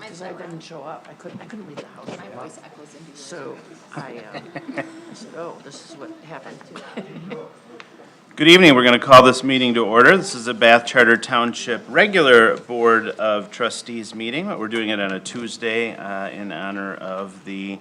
because I didn't show up. I couldn't leave the house. My voice echoes into yours. So I said, oh, this is what happened. Good evening. We're going to call this meeting to order. This is a Bath Charter Township regular Board of Trustees meeting. We're doing it on a Tuesday in honor of the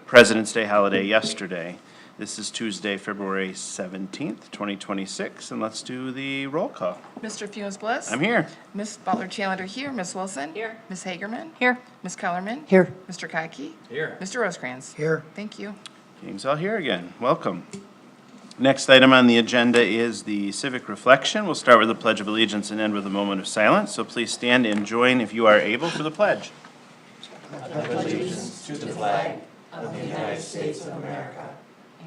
President's Day holiday yesterday. This is Tuesday, February 17th, 2026, and let's do the roll call. Mr. Fewins-Bliss? I'm here. Ms. Butler-Challender here. Ms. Wilson? Here. Ms. Hagerman? Here. Ms. Kellerman? Here. Mr. Kotke? Here. Mr. Rosekrans? Here. Thank you. Gang's all here again. Welcome. Next item on the agenda is the civic reflection. We'll start with the Pledge of Allegiance and end with a moment of silence. So please stand and join if you are able for the pledge. Allegiance to the flag of the United States of America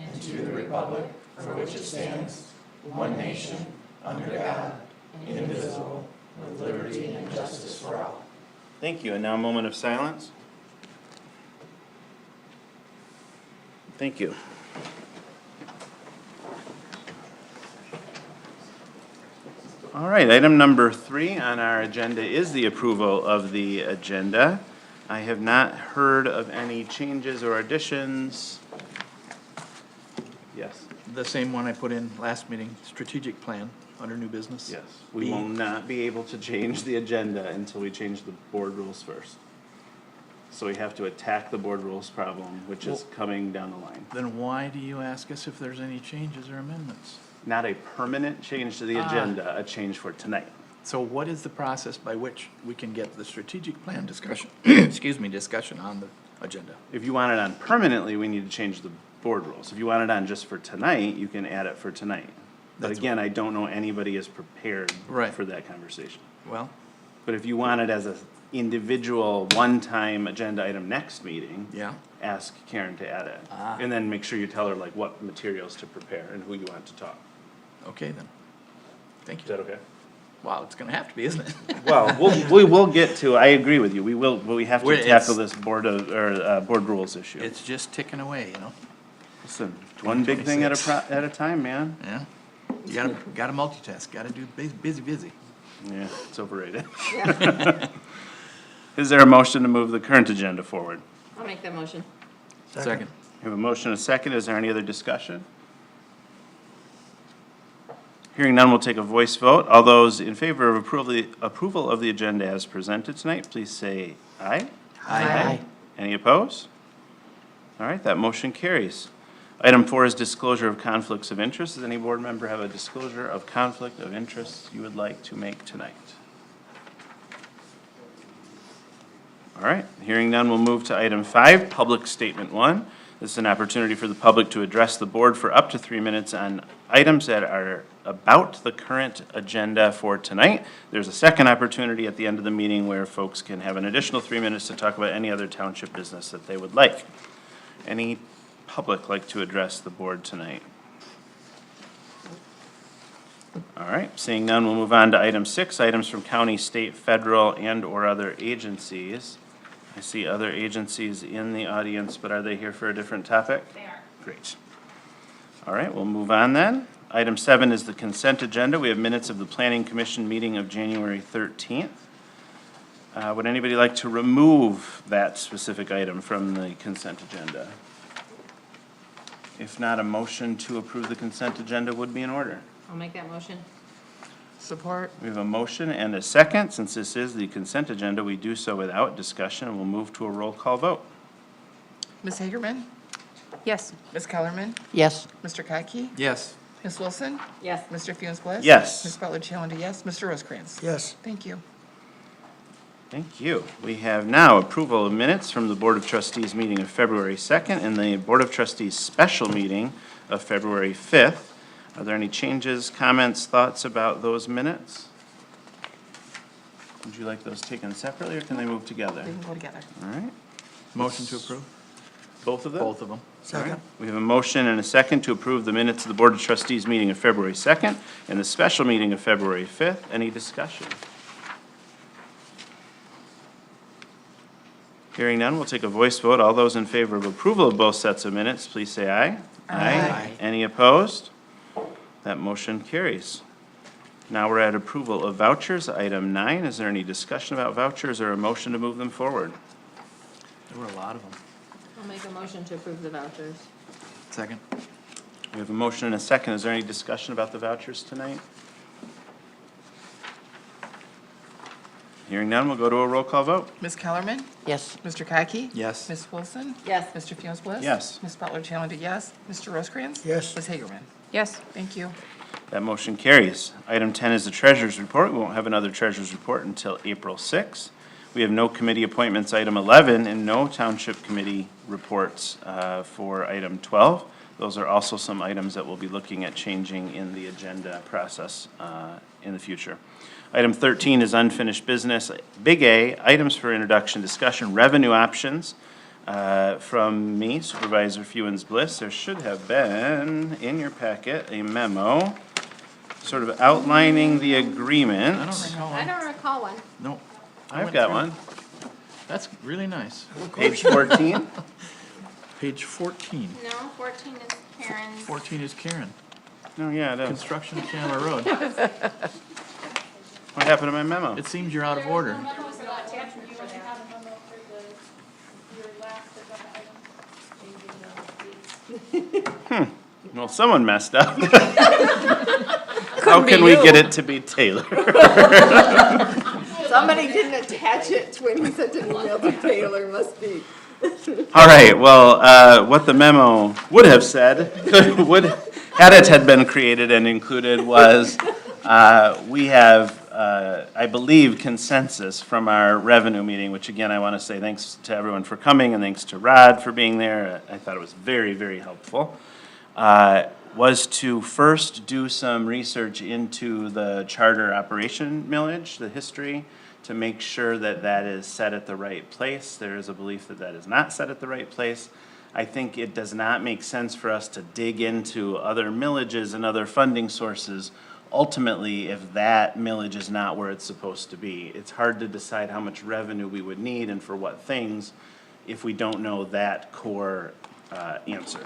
and to the republic for which it stands, one nation, under God, indivisible, with liberty and justice for all. Thank you. And now a moment of silence. Thank you. All right, item number 3 on our agenda is the approval of the agenda. I have not heard of any changes or additions. Yes. The same one I put in last meeting, strategic plan under new business. Yes. We will not be able to change the agenda until we change the board rules first. So we have to attack the board rules problem, which is coming down the line. Then why do you ask us if there's any changes or amendments? Not a permanent change to the agenda, a change for tonight. So what is the process by which we can get the strategic plan discussion, discussion on the agenda? If you want it on permanently, we need to change the board rules. If you want it on just for tonight, you can add it for tonight. But That's again, I don't know anybody is prepared Right. for that conversation. Well, But if you want it as a individual, one-time agenda item next meeting, yeah, ask Karen to add it. Ah. And then make sure you tell her like what materials to prepare and who you want to talk. okay then. Thank Is you. that okay? Wow, it's gonna have to be, isn't it? Well, we will get to, I agree with you, we will, but we have to We're- tackle it's- this board rules issue. It's just ticking away, you know? Listen, one big thing at a time, man. Yeah. You gotta multitask, gotta do busy. Yeah, it's overrated. Is there a motion to move the current agenda forward? I'll make that motion. Second. We have a motion and a second. Is there any other discussion? Hearing none, we'll take a voice vote. All those in favor of approval of the agenda as presented tonight, please say aye. Aye. Any opposed? All right, that motion carries. Item 4 is disclosure of conflicts of interest. Does any board member have a disclosure of conflict of interest you would like to make tonight? All right, hearing none, we'll move to item 5, public statement 1. This is an opportunity for the public to address the board for up to 3 minutes on items that are about the current agenda for tonight. There's a second opportunity at the end of the meeting where folks can have an additional 3 minutes to talk about any other township business that they would like. Any public like to address the board tonight? All right, seeing none, we'll move on to item 6, items from county, state, federal, and/or other agencies. I see other agencies in the audience, but are they here for a different topic? They are. Great. All right, we'll move on then. Item 7 is the consent agenda. We have minutes of the Planning Commission meeting of January 13th. Would anybody like to remove that specific item from the consent agenda? If not, a motion to approve the consent agenda would be in order. I'll make that motion. Support? We have a motion and a second. Since this is the consent agenda, we do so without discussion, and we'll move to a roll call vote. Ms. Hagerman? Yes. Ms. Kellerman? Yes. Mr. Kotke? Yes. Ms. Wilson? Yes. Mr. Fewins-Bliss? Yes. Ms. Butler-Challender, yes. Mr. Rosekrans? Yes. Thank you. Thank you. We have now approval of minutes from the Board of Trustees meeting of February 2nd and the Board of Trustees special meeting of February 5th. Are there any changes, comments, thoughts about those minutes? Would you like those taken separately, or can they move together? They can go together. All right, Motion to approve? both of them? Both of them. All right. We have a motion and a second to approve the minutes of the Board of Trustees meeting of February 2nd and the special meeting of February 5th. Any discussion? Hearing none, we'll take a voice vote. All those in favor of approval of both sets of minutes, please say aye. Aye. Any opposed? That motion carries. Now we're at approval of vouchers, item 9. Is there any discussion about vouchers or a motion to move them forward? There were a lot of them. I'll make a motion to approve the vouchers. Second? We have a motion and a second. Is there any discussion about the vouchers tonight? Hearing none, we'll go to a roll call vote. Ms. Kellerman, Yes. Mr. Kotke, Yes. Ms. Wilson, Yes. Mr. Fewins-Bliss. Yes. Ms. Butler-Challender, yes. Mr. Rosekrans. Yes. Ms. Hagerman. Yes. Thank you. That motion carries. Item 10 is the treasurer's report. We won't have another treasurer's report until April 6th. We have no committee appointments, item 11, and no township committee reports for item 12. Those are also some items that we'll be looking at changing in the agenda process in the future. Item 13 is unfinished business. Big A, items for introduction, discussion, revenue options. From me, Supervisor Fewins-Bliss, there should have been in your packet a memo sort of outlining the agreement. I don't recall I one. don't recall one. No. I I've went got through. one. That's really nice. Page 14. Page 14. No, 14 is Karen's. 14 is Karen. Oh, yeah, it is. Construction of Chandler Road. What happened to my memo? It seems you're out of order. Well, someone messed up. How can we get it to be Taylor? Somebody didn't attach it when he sent an email to Taylor, must be. All right, well, what the memo would have said, had it had been created and included was, we have, I believe, consensus from our revenue meeting, which again, I want to say thanks to everyone for coming and thanks to Rod for being there. I thought it was very, very helpful. Was to first do some research into the charter operation millage, the history, to make sure that that is set at the right place. There is a belief that that is not set at the right place. I think it does not make sense for us to dig into other millages and other funding sources ultimately if that millage is not where it's supposed to be. It's hard to decide how much revenue we would need and for what things if we don't know that core answer.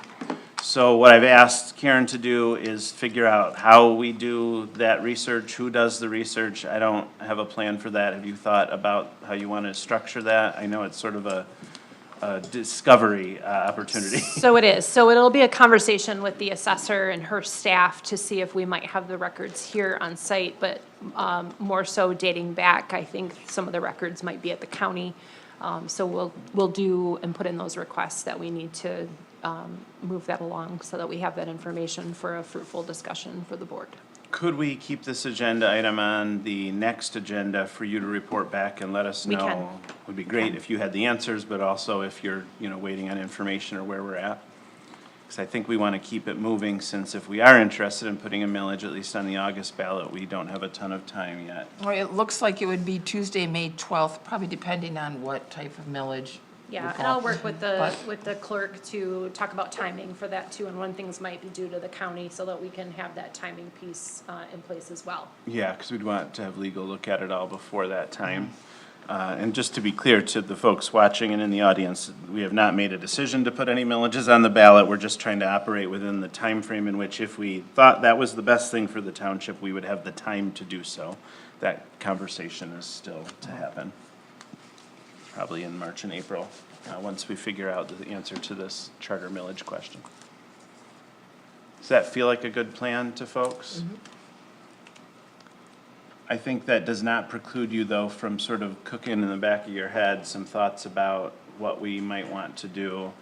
So what I've asked Karen to do is figure out how we do that research, who does the research. I don't have a plan for that. Have you thought about how you want to structure that? I know it's sort of a discovery opportunity. So it is. So it'll be a conversation with the assessor and her staff to see if we might have the records here on site, but more so dating back, I think some of the records might be at the county. So we'll do and put in those requests that we need to move that along so that we have that information for a fruitful discussion for the board. Could we keep this agenda item on the next agenda for you to report back and let us know? We can. Would be great if you had the answers, but also if you're, waiting on information or where we're at. Because I think we want to keep it moving, since if we are interested in putting a millage, at least on the August ballot, we don't have a ton of time yet. Well, it looks like it would be Tuesday, May 12th, probably depending on what type of millage. Yeah, would and I'll fall. work with But- the clerk to talk about timing for that too, and when things might be due to the county, so that we can have that timing piece in place as well. Yeah, because we'd want to have legal look at it all before that time. And just to be clear to the folks watching and in the audience, we have not made a decision to put any millages on the ballot. We're just trying to operate within the time frame in which, if we thought that was the best thing for the township, we would have the time to do so. That conversation is still to happen, probably in March and April, once we figure out the answer to this charter millage question. Does that feel like a good plan to folks? I think that does not preclude you, though, from sort of cooking in the back of your head some thoughts about what we might want to do.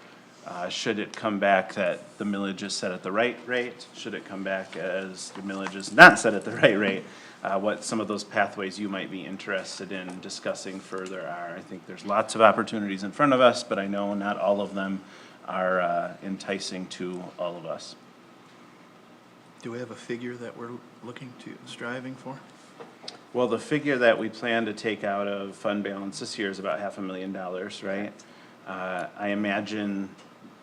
Should it come back that the millage is set at the right rate? Should it come back as the millage is not set at the right rate? What some of those pathways you might be interested in discussing further are. I think there's lots of opportunities in front of us, but I know not all of them are enticing to all of us. Do we have a figure that we're striving for? Well, the figure that we plan to take out of fund balance this year is about $500,000, right? I imagine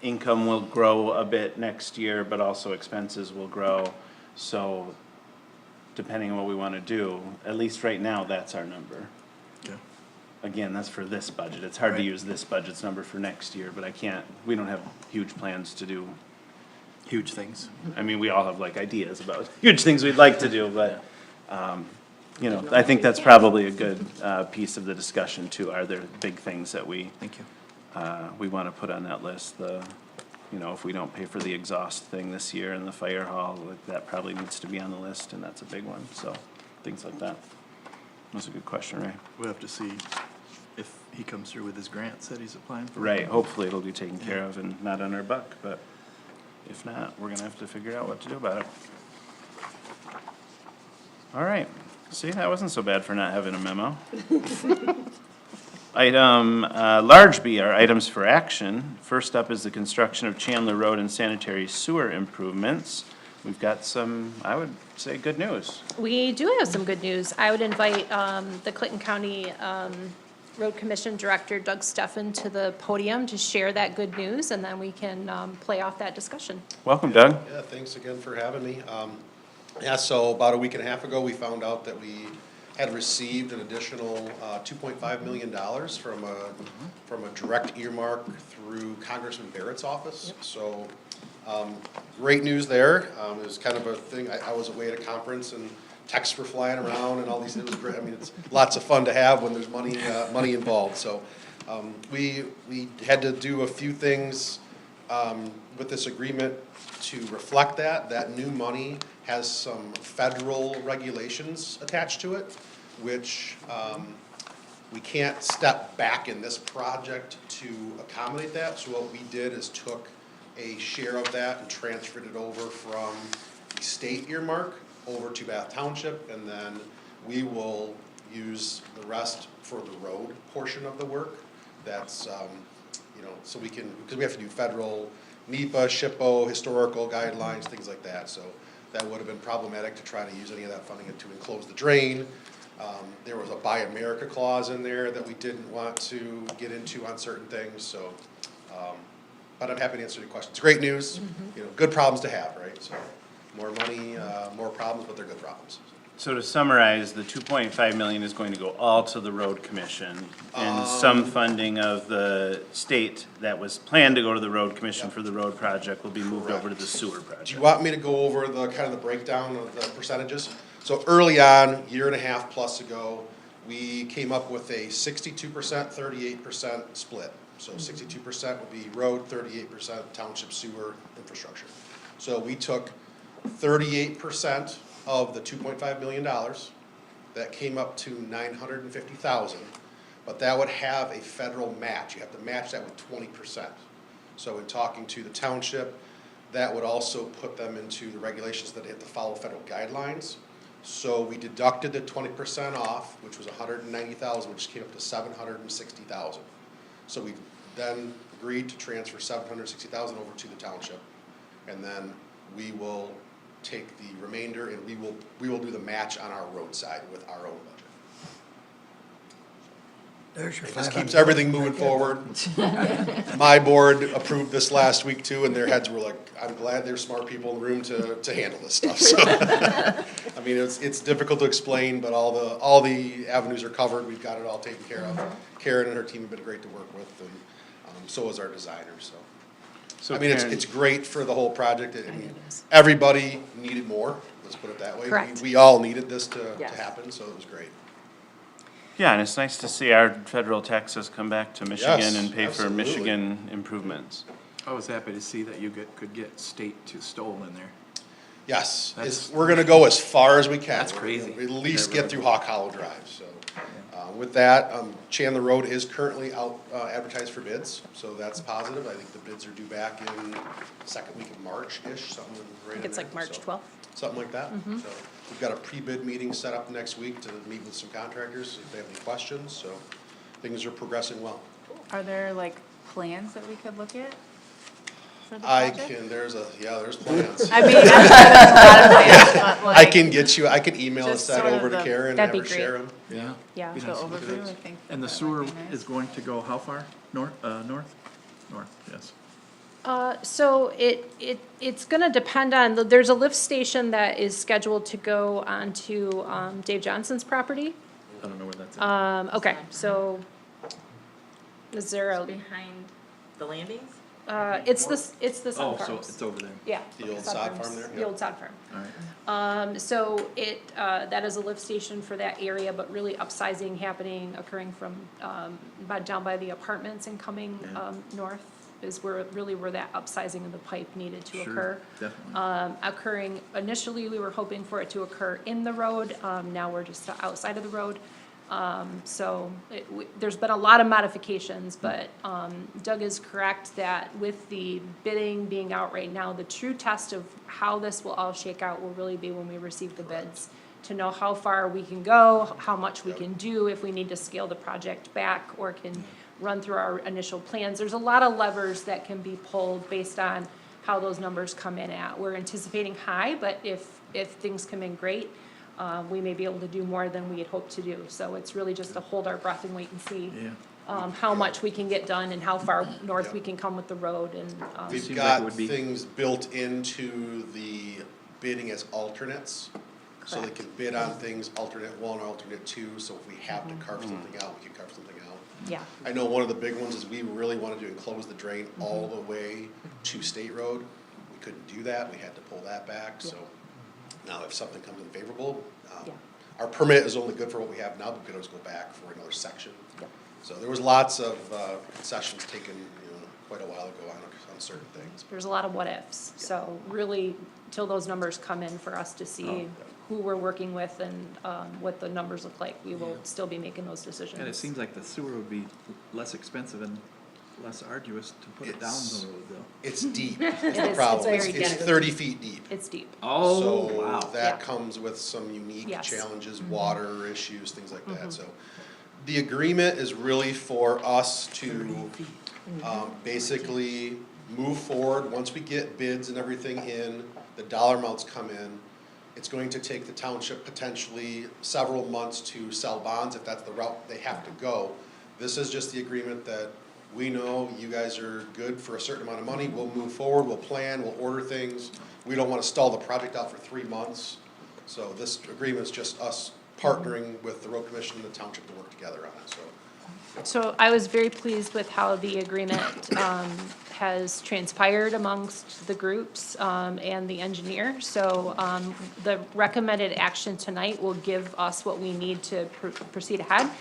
income will grow a bit next year, but also expenses will grow. So depending on what we want to do, at least right now, that's our number. Yeah. Again, that's for this budget. It's hard to Right. use this budget's number for next year, but we don't have huge plans to do. Huge things. I mean, we all have like ideas about huge things we'd like to do, but You know, I think that's probably a good, piece of the discussion too. Are there big things that we, Thank you. we wanna put on that list? You know, if we don't pay for the exhaust thing this year in the fire hall, like, that probably needs to be on the list, and that's a big one, so, things like that. That's a good question, Ray. We'll have to see if he comes through with his grants that he's applying for. Right, hopefully it'll be taken care of and not on our buck, but if not, we're gonna have to figure out what to do about it. All right, see, that wasn't so bad for not having a memo. Item, large B are items for action. First up is the construction of Chandler Road and sanitary sewer improvements. We've got some, I would say, good news. We do have some good news. I would invite the Clinton County Road Commission Director Doug Steffen to the podium to share that good news, and then we can play off that discussion. Welcome, Doug. Yeah, thanks again for having me. Yeah, so about a week and a half ago, we found out that we had received an additional $2.5 million from a direct earmark through Congressman Barrett's office. So, great news there. It was kind of a thing, I was away at a conference and texts were flying around and all these, it was great. I mean, it's lots of fun to have when there's money involved. So, we had to do a few things with this agreement to reflect that. That new money has some federal regulations attached to it, which we can't step back in this project to accommodate that. So what we did is took a share of that and transferred it over from the state earmark over to Bath Township, and then we will use the rest for the road portion of the work. That's, you know, so we can, because we have to do federal NEPA, SHPO, historical guidelines, things like that. So that would have been problematic to try to use any of that funding to enclose the drain. There was a Buy America clause in there that we didn't want to get into on certain things, so, but I'm happy to answer any questions. Great news, you know, good problems to have, right? So, more money, more problems, but they're good problems. So to summarize, the 2.5 million is going to go all to the road commission, and some funding of the state that was planned to go to the road commission for the road project will be moved over to the sewer Do project. you want me to go over the kind of the breakdown of the percentages? So early on, year and a half plus ago, we came up with a 62%, 38% split. So 62% would be road, 38% township sewer infrastructure. So we took 38% of the $2.5 million, that came up to $950,000, but that would have a federal match. You have to match that with 20%. So in talking to the township, that would also put them into the regulations that they have to follow federal guidelines. So we deducted the 20% off, which was $190,000, which came up to $760,000. So we then agreed to transfer $760,000 over to the township, and then we will take the remainder and we will do the match on our roadside with our own budget. There's your It just 500. keeps everything moving forward. My board approved this last week too, and their heads were like, I'm glad there's smart people in the room to handle this stuff, so. I mean, it's difficult to explain, but all the avenues are covered, we've got it all taken care of. Karen and her team have been great to work with, and, so is our designer, so. So I mean, Karen- it's great for the whole project. I mean, everybody needed more, let's put it that way. Correct. We all needed this to Yes. happen, so it was great. Yeah, and it's nice to see our federal taxes come back to Michigan Yes, and pay for absolutely. Michigan improvements. I was happy to see that you could get state to Stoll in there. Yes, That's- we're gonna go as far as we can. That's crazy. At least That get really- through Hawk Hollow Drive, so. With that, Chandler Road is currently out, advertised for bids, so that's positive. I think the bids are due back in second week of March-ish, something right in I think it's there, like March so. 12th. Something like that. So we've got a pre-bid meeting set up next week to meet with some contractors if they have any questions, so things are progressing well. Are there like plans that we could look at for the I project? can, there's plans. I mean, I'm sure there's a lot of plans, but like. I can email a just set sort of over to the- Karen and That'd have be her share them. Yeah. Yeah. Be The nice to look at overview, those. I think. And the that sewer might be nice. is going to go how far? North? North, yes. So it's gonna depend on, there's a lift station that is scheduled to go onto Dave Johnson's property. I don't know where that's at. Okay, so is there a, Behind the landings? It's the Oh, Sun so Farms. it's over there. Yeah. The old Sun sod Farms, farm there? The Yep. old sod farm. All right. So that is a lift station for that area, but really upsizing occurring from, down by the apartments and coming, Yeah. north is where that upsizing of the pipe needed to Sure, occur. definitely. Initially, we were hoping for it to occur in the road, now we're just outside of the road. There's been a lot of modifications, but, Doug is correct that with the bidding being out right now, the true test of how this will all shake out will really be when we receive the bids. To know how far we can go, how much we can do, if we need to scale the project back or can run through our initial plans. There's a lot of levers that can be pulled based on how those numbers come in at. We're anticipating high, but if things come in great, we may be able to do more than we had hoped to do. So it's really just to hold our breath and wait and see how much we can get done and how far north we can come with the road and, We've Seems like it got would be- things built into the bidding as alternates. So they Correct. can bid on things, alternate one, alternate two, so if we have to carve something out, we can carve something out. yeah. I know one of the big ones is we really wanted to enclose the drain all the way to State Road. We couldn't do that, we had to pull that back, so now if something comes in favorable, Yeah. our permit is only good for what we have now, but we could always go back for another section. Yep. So there was lots of concessions taken, quite a while ago on certain things. There's a lot of what-ifs, so really, till those numbers come in for us to see who we're working with and, what the numbers look like, we will still be making those decisions. And it seems like the sewer would be less expensive and less arduous to put it down It's- the road though. It's deep, is It the is, problem. it's very It's deep. 30 feet deep. It's deep, Oh, So wow. that Yeah. comes with some unique Yes. challenges, water issues, things like that, so. The agreement is really for us to, basically move forward, once we get bids and everything in, the dollar amounts come in. It's going to take the township potentially several months to sell bonds, if that's the route they have to go. This is just the agreement that we know you guys are good for a certain amount of money, we'll move forward, we'll plan, we'll order things. We don't wanna stall the project out for 3 months. So this agreement's just us partnering with the road commission and the township to work together on it, so. so I was very pleased with how the agreement, has transpired amongst the groups, and the engineer. So, the recommended action tonight will give us what we need to proceed ahead.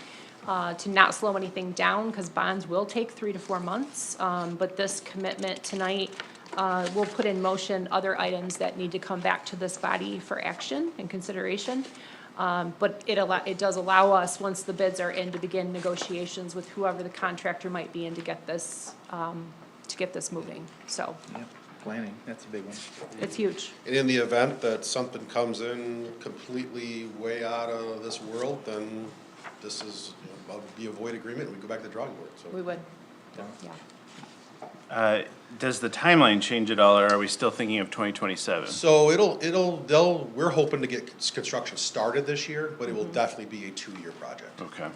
To not slow anything down, because bonds will take 3 to 4 months. But this commitment tonight, will put in motion other items that need to come back to this body for action and consideration. But it does allow us, once the bids are in, to begin negotiations with whoever the contractor might be and to get this moving. So, Yep, planning, that's a big one. it's huge. And in the event that something comes in completely way out of this world, then this is, be a void agreement, we go back to the drawing board, so. We would, Yeah. yeah. Does the timeline change at all, or are we still thinking of 2027? So we're hoping to get construction started this year, but it will definitely be a 2-year project. Okay.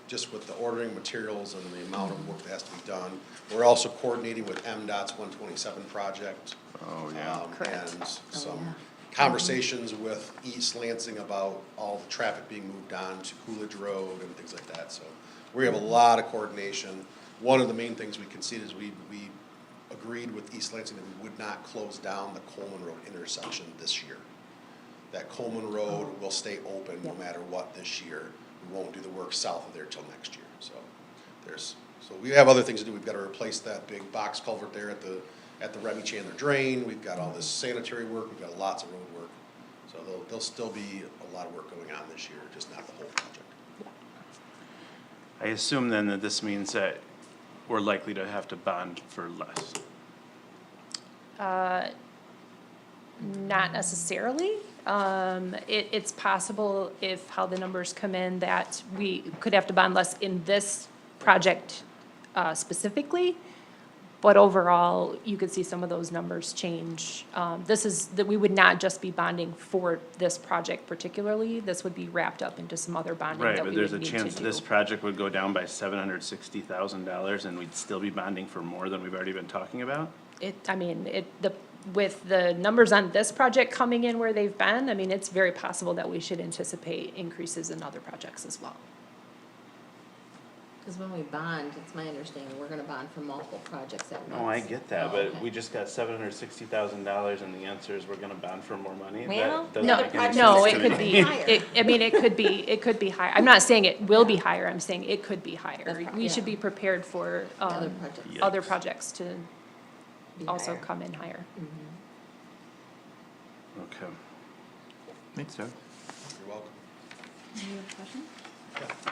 Just with the ordering materials and the amount of work that has to be done. We're also coordinating with MDOT's 127 project. Oh, yeah. Correct. And some conversations with East Lansing about all the traffic being moved on to Coolidge Road and things like that, so. We have a lot of coordination. One of the main things we conceded is we agreed with East Lansing that we would not close down the Coleman Road intersection this year. That Coleman Road will stay open no matter what this year. We won't do the work south of there till next year, so so we have other things to do. We've gotta replace that big box culvert there at the Remy-Chandler drain. We've got all this sanitary work, we've got lots of road work. So there'll still be a lot of work going on this year, just not the whole project. I assume then that this means that we're likely to have to bond for less. Not necessarily. It's possible if how the numbers come in that we could have to bond less in this project specifically. But overall, you could see some of those numbers change. That we would not just be bonding for this project particularly. This would be wrapped up into some other bonding Right, that but we there's would a need to chance do. this project would go down by $760,000 and we'd still be bonding for more than we've already been talking about? With the numbers on this project coming in where they've been, it's very possible that we should anticipate increases in other projects as well. Because when we bond, it's my understanding, we're gonna bond for multiple projects at once. No, I get that, Oh, but okay. we just got $760,000 and the answer is we're gonna bond for more money? Well, That doesn't No, make any no, sense it to could me. be, Higher. it could be higher. I'm not saying it will be higher, I'm saying it could be higher. We should yeah. be prepared for, Other projects. other projects to Be also higher. come in higher. Okay. Thanks, Doug. You're welcome. Any other questions?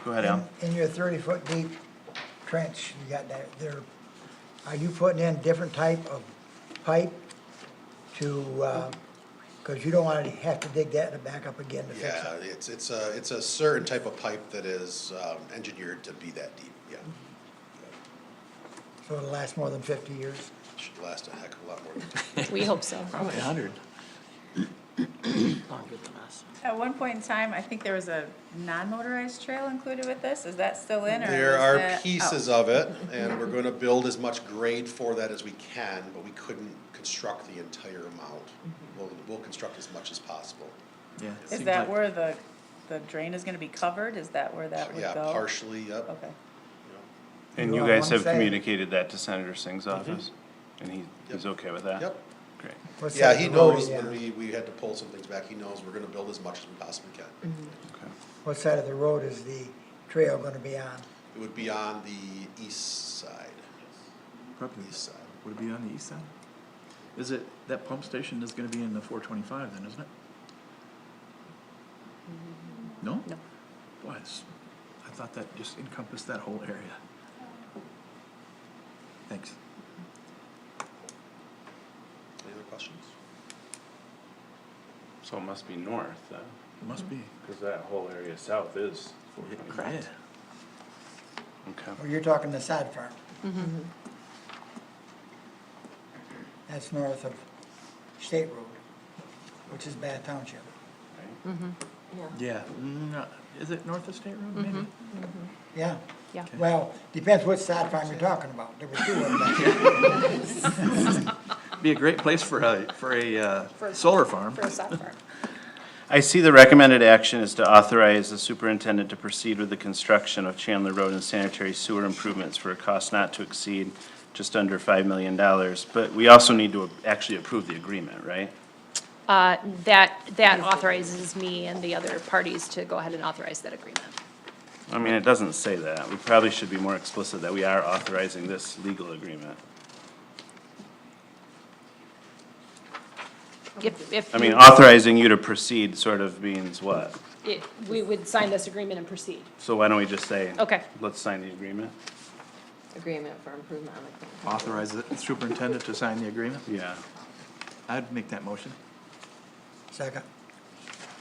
Go ahead, Al. In your 30-foot deep trench, you got that there, are you putting in different type of pipe to, because you don't want to have to dig that and back up again to fix Yeah, it? it's a certain type of pipe that is engineered to be that deep, yeah. So it'll last more than 50 years? Should last a heck of a lot more than We hope so. Probably 100. Longer than us. At one point in time, I think there was a non-motorized trail included with this. Is that still in or? There is are that- pieces oh. of it, and we're gonna build as much grade for that as we can, but we couldn't construct the entire amount. We'll construct as much as possible. Yeah. Is seems that like- where the drain is gonna be covered? Is that where that would Yeah, go? partially, yep. Okay. And You you on guys one have side? communicated that to Senator Singh's office? And he's Yep. okay with that? Yep. Great. What Yeah, side he of the road knows are you when on? we had to pull some things back, he knows we're gonna build as much as we possibly can. Okay. What side of the road is the trail going to be on? It would be on the east side, Probably. east side. Would it be on the east side? Is it, that pump station is gonna be in the 425 then, isn't it? No? No. Boy, I thought that just encompassed that whole area. Thanks. Any other questions? So it must be north, It must be. because that whole area south is Yeah. 425. Okay. Or you're talking the side farm? That's north of State Road, which is Bath Township. Right. Yeah, is it north of State Road, maybe? Yeah. Yeah. Well, depends which side farm you're talking about. There were two of them. Be a great place for a solar farm. For a side farm. I see the recommended action is to authorize the superintendent to proceed with the construction of Chandler Road and sanitary sewer improvements for a cost not to exceed just under $5 million. But we also need to actually approve the agreement, right? That authorizes me and the other parties to go ahead and authorize that agreement. I mean, it doesn't say that. We probably should be more explicit that we are authorizing this legal agreement. If I mean, you- authorizing you to proceed sort of means what? we would sign this agreement and proceed. So why don't we just say? Okay. Let's sign the agreement? Agreement for improvement on the. plan. Authorize the superintendent to sign the agreement? Yeah. I'd make that motion. Second.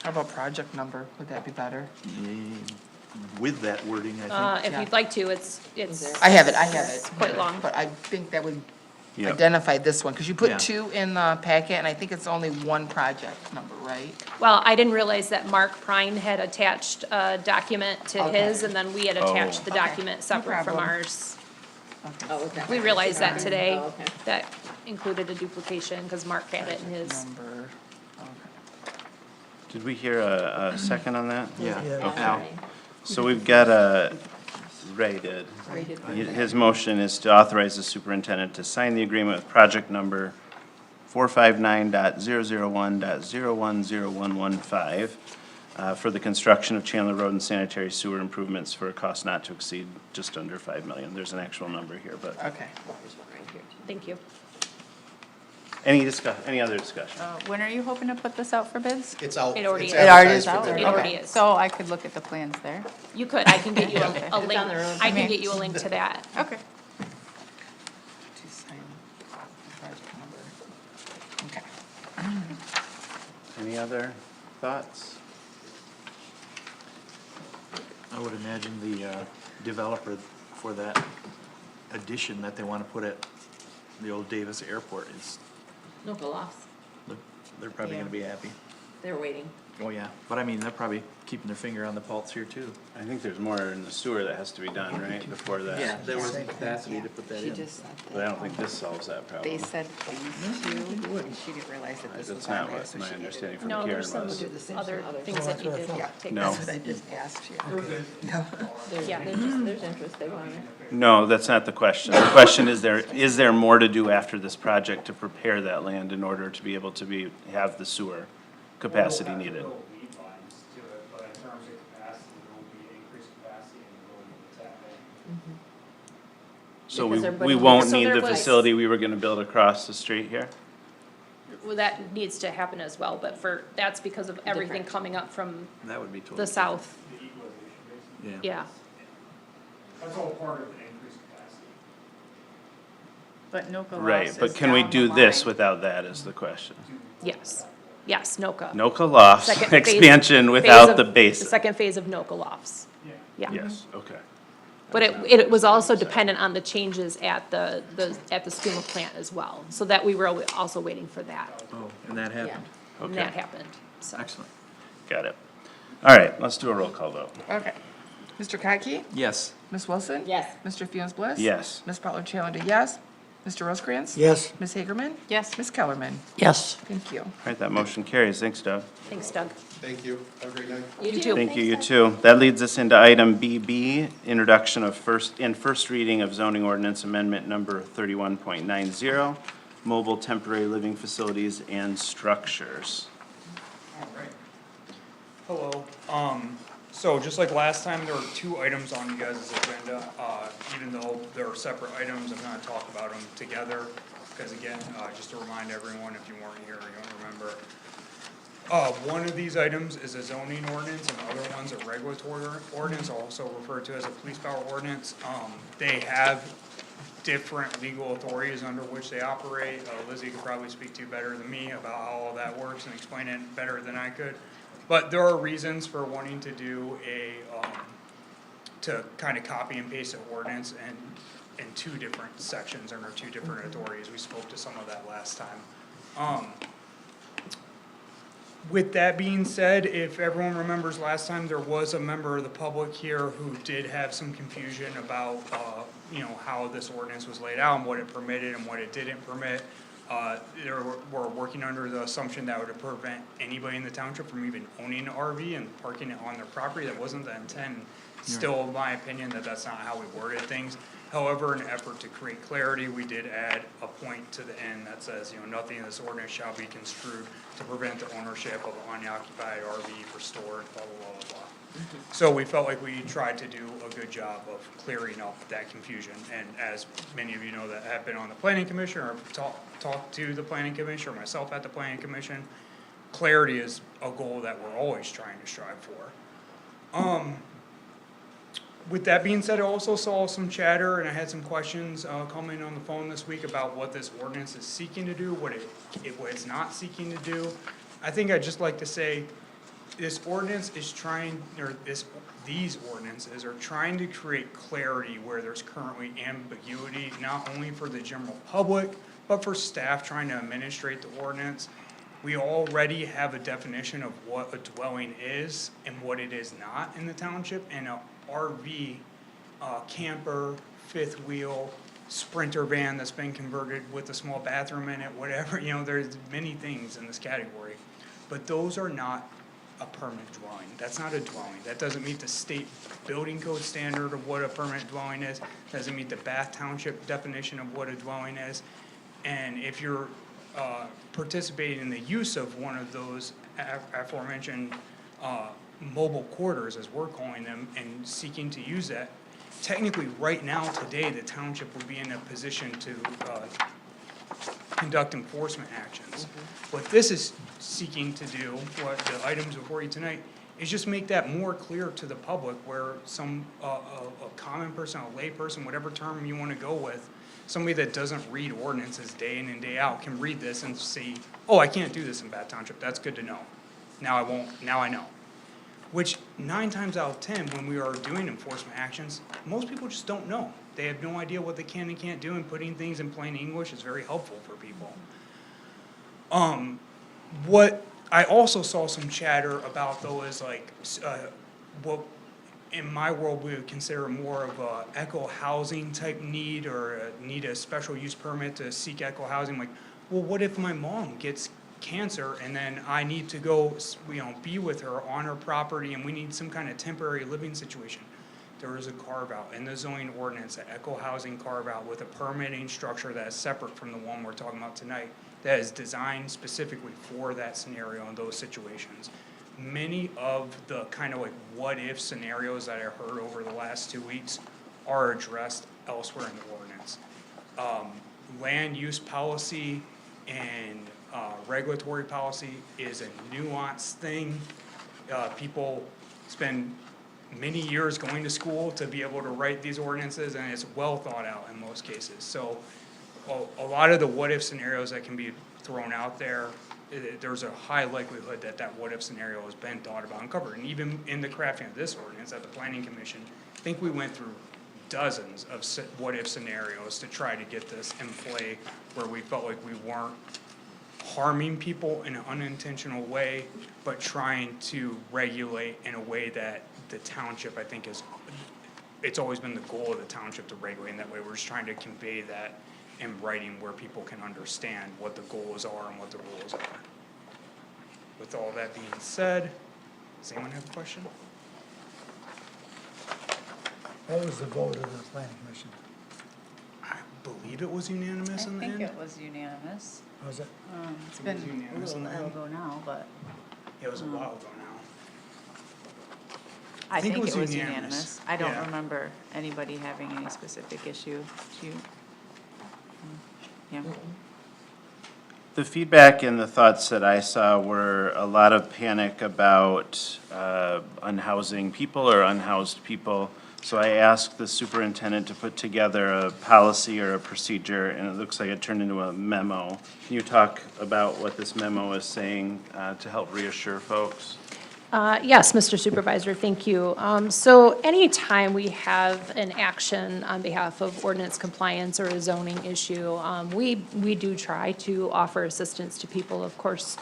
How about project number? Would that be better? With that wording, I think. If you'd like to, it's I have it. It's quite long. But I think that would Yep. identify this one, because you Yeah. put two in the packet, and I think it's only one project number, right? Well, I didn't realize that Mark Prine had attached a document to Okay. his, and then we had attached the Okay. document No separate from problem. ours. Oh, is that We what realized that it's today, Oh, okay. that included a duplication, because Mark had it in his. Number, okay. Did we hear a second on that? Yeah. Yeah. Al. So we've got Ray did. His motion is to authorize the superintendent to sign the agreement with project number 459.001.0101115 for the construction of Chandler Road and sanitary sewer improvements for a cost not to exceed just under $5 million. There's an actual number here, but Okay. There's one right here, too. Thank you. any other discussion? When are you hoping to put this out for bids? It's out. It already it's is. It already is advertised out? for It bid. already Okay. is. So I could look at the plans there? You could, I can get you a link, It's on their own. I can get you a link to that. Okay. To sign the project number. Okay. Any other thoughts? I would imagine the developer for that addition that they want to put at the old Davis Airport is, No, go off. they're probably Yeah. going to be happy. They're waiting. Oh, yeah, but I mean, they're probably keeping their finger on the pulse here too. I think there's more in the sewer that has to be done, right, before that? Yeah, there was capacity to put that She in. just said But I that. don't think this solves that problem. They said phase two, and she didn't realize that this was That's on not there, what so my she did understanding it. from No, Karen there's some was. other things that need to take. No. That's what I just asked you. Yeah, There's interest, they want it. No, that's not the question. The question is there more to do after this project to prepare that land in order to be able to have the sewer capacity needed? There will be lines to it, but in terms of capacity, there will be increased capacity in the ability to tap in. So Because they're we putting- won't So need there the was- facility we were gonna build across the street here? well, that needs to happen as well, but that's because of everything Different. coming up from That would be totally. the south, The equalization, basically. Yeah. yeah. That's all part of the increased capacity. But NOCA loss Right, is but can we down do the this line. without that is the question. Yes, yes, NOCA. NOCA lofts, Second phase- expansion phase without of- the The basin. second phase of NOCA lofts, yeah. Yes, okay. But it was also dependent on the changes at the SCUMA plant as well, so that we were also waiting for that, Oh, and that happened. and that happened, so. Excellent. Got it. All right, let's do a roll call vote. Okay. Mr. Kotke? Yes. Ms. Wilson? Yes. Mr. Fewins-Bliss? Yes. Ms. Butler-Chalender, yes. Mr. Rosekrans? Yes. Ms. Hagerman? Yes. Ms. Kellerman? Yes. Thank you. All right, that motion carries. Thanks, Doug. Thanks, Doug. Thank you. Have a great night. You too. Thank you, you too. That leads us into item BB, introduction of first reading of zoning ordinance amendment number 31.90, mobile temporary living facilities and structures. All right. Hello. So just like last time, there were two items on you guys' agenda. Even though there are separate items, I'm gonna talk about them together. Because again, just to remind everyone, if you weren't here or you don't remember, one of these items is a zoning ordinance and the other one's a regulatory ordinance, also referred to as a police power ordinance. They have different legal authorities under which they operate. Lizzie could probably speak to you better than me about how all that works and explain it better than I could. But there are reasons for wanting to do to kind of copy and paste an ordinance in two different sections under two different authorities. We spoke to some of that last time. With that being said, if everyone remembers last time, there was a member of the public here who did have some confusion about, how this ordinance was laid out and what it permitted and what it didn't permit. We're working under the assumption that would prevent anybody in the township from even owning an RV and parking it on their property. That wasn't the intent. Still, in my opinion, that's not how we worded things. However, in an effort to create clarity, we did add a point to the end that says, nothing in this ordinance shall be construed to prevent the ownership of an unoccupied RV for storage, blah, blah, blah, blah. So we felt like we tried to do a good job of clearing up that confusion. And as many of you know that have been on the planning commission or talked to the planning commission or myself at the planning commission, clarity is a goal that we're always trying to strive for. With that being said, I also saw some chatter and I had some questions come in on the phone this week about what this ordinance is seeking to do, what it's not seeking to do. I think I'd just like to say, this ordinance is these ordinances are trying to create clarity where there's currently ambiguity, not only for the general public, but for staff trying to administrate the ordinance. We already have a definition of what a dwelling is and what it is not in the township, and a RV, camper, fifth wheel, sprinter van that's been converted with a small bathroom in it, whatever, there's many things in this category. But those are not a permanent dwelling. That's not a dwelling. That doesn't meet the state building code standard of what a permanent dwelling is. Doesn't meet the Bath Township definition of what a dwelling is. And if you're participating in the use of one of those aforementioned mobile quarters, as we're calling them, and seeking to use that, technically right now, today, the township would be in a position to conduct enforcement actions. What this is seeking to do, what the items before you tonight, is just make that more clear to the public where some, a common person, a lay person, whatever term you wanna go with, somebody that doesn't read ordinances day in and day out can read this and see, oh, I can't do this in Bath Township, that's good to know. Now I won't, now I know. Which 9 times out of 10, when we are doing enforcement actions, most people just don't know. They have no idea what they can and can't do, and putting things in plain English is very helpful for people. What I also saw some chatter about those like, what in my world we would consider more of a eco housing type need or need a special use permit to seek eco housing. Like, well, what if my mom gets cancer and then I need to go, be with her on her property and we need some kind of temporary living situation? There is a carve out in the zoning ordinance, an eco housing carve out with a permitting structure that is separate from the one we're talking about tonight, that is designed specifically for that scenario and those situations. Many of the kind of like what if scenarios that I heard over the last 2 weeks are addressed elsewhere in the ordinance. Land use policy and regulatory policy is a nuanced thing. People spend many years going to school to be able to write these ordinances, and it's well thought out in most cases. So a lot of the what-if scenarios that can be thrown out there, there's a high likelihood that that what-if scenario has been thought about and covered. And even in the crafting of this ordinance at the Planning Commission, I think we went through dozens of what-if scenarios to try to get this in play where we felt like we weren't harming people in an unintentional way, but trying to regulate in a way that the township, I think, it's always been the goal of the township to regulate in that way. We're just trying to convey that in writing where people can understand what the goals are and what the rules are. With all that being said, does anyone have a question? What was the vote of the planning commission? I believe it was unanimous in the I end. think it was unanimous. Was it? It's been was a unanimous little in the while end. ago now, but It was a while ago now. I think it was unanimous. unanimous. I don't Yeah. remember anybody having any specific issue. Do you? Yeah. The feedback and the thoughts that I saw were a lot of panic about unhousing people or unhoused people. So I asked the superintendent to put together a policy or a procedure, and it looks like it turned into a memo. Can you talk about what this memo is saying to help reassure folks? Yes, Mr. Supervisor, thank you. So anytime we have an action on behalf of ordinance compliance or a zoning issue, we do try to offer assistance to people. Of course,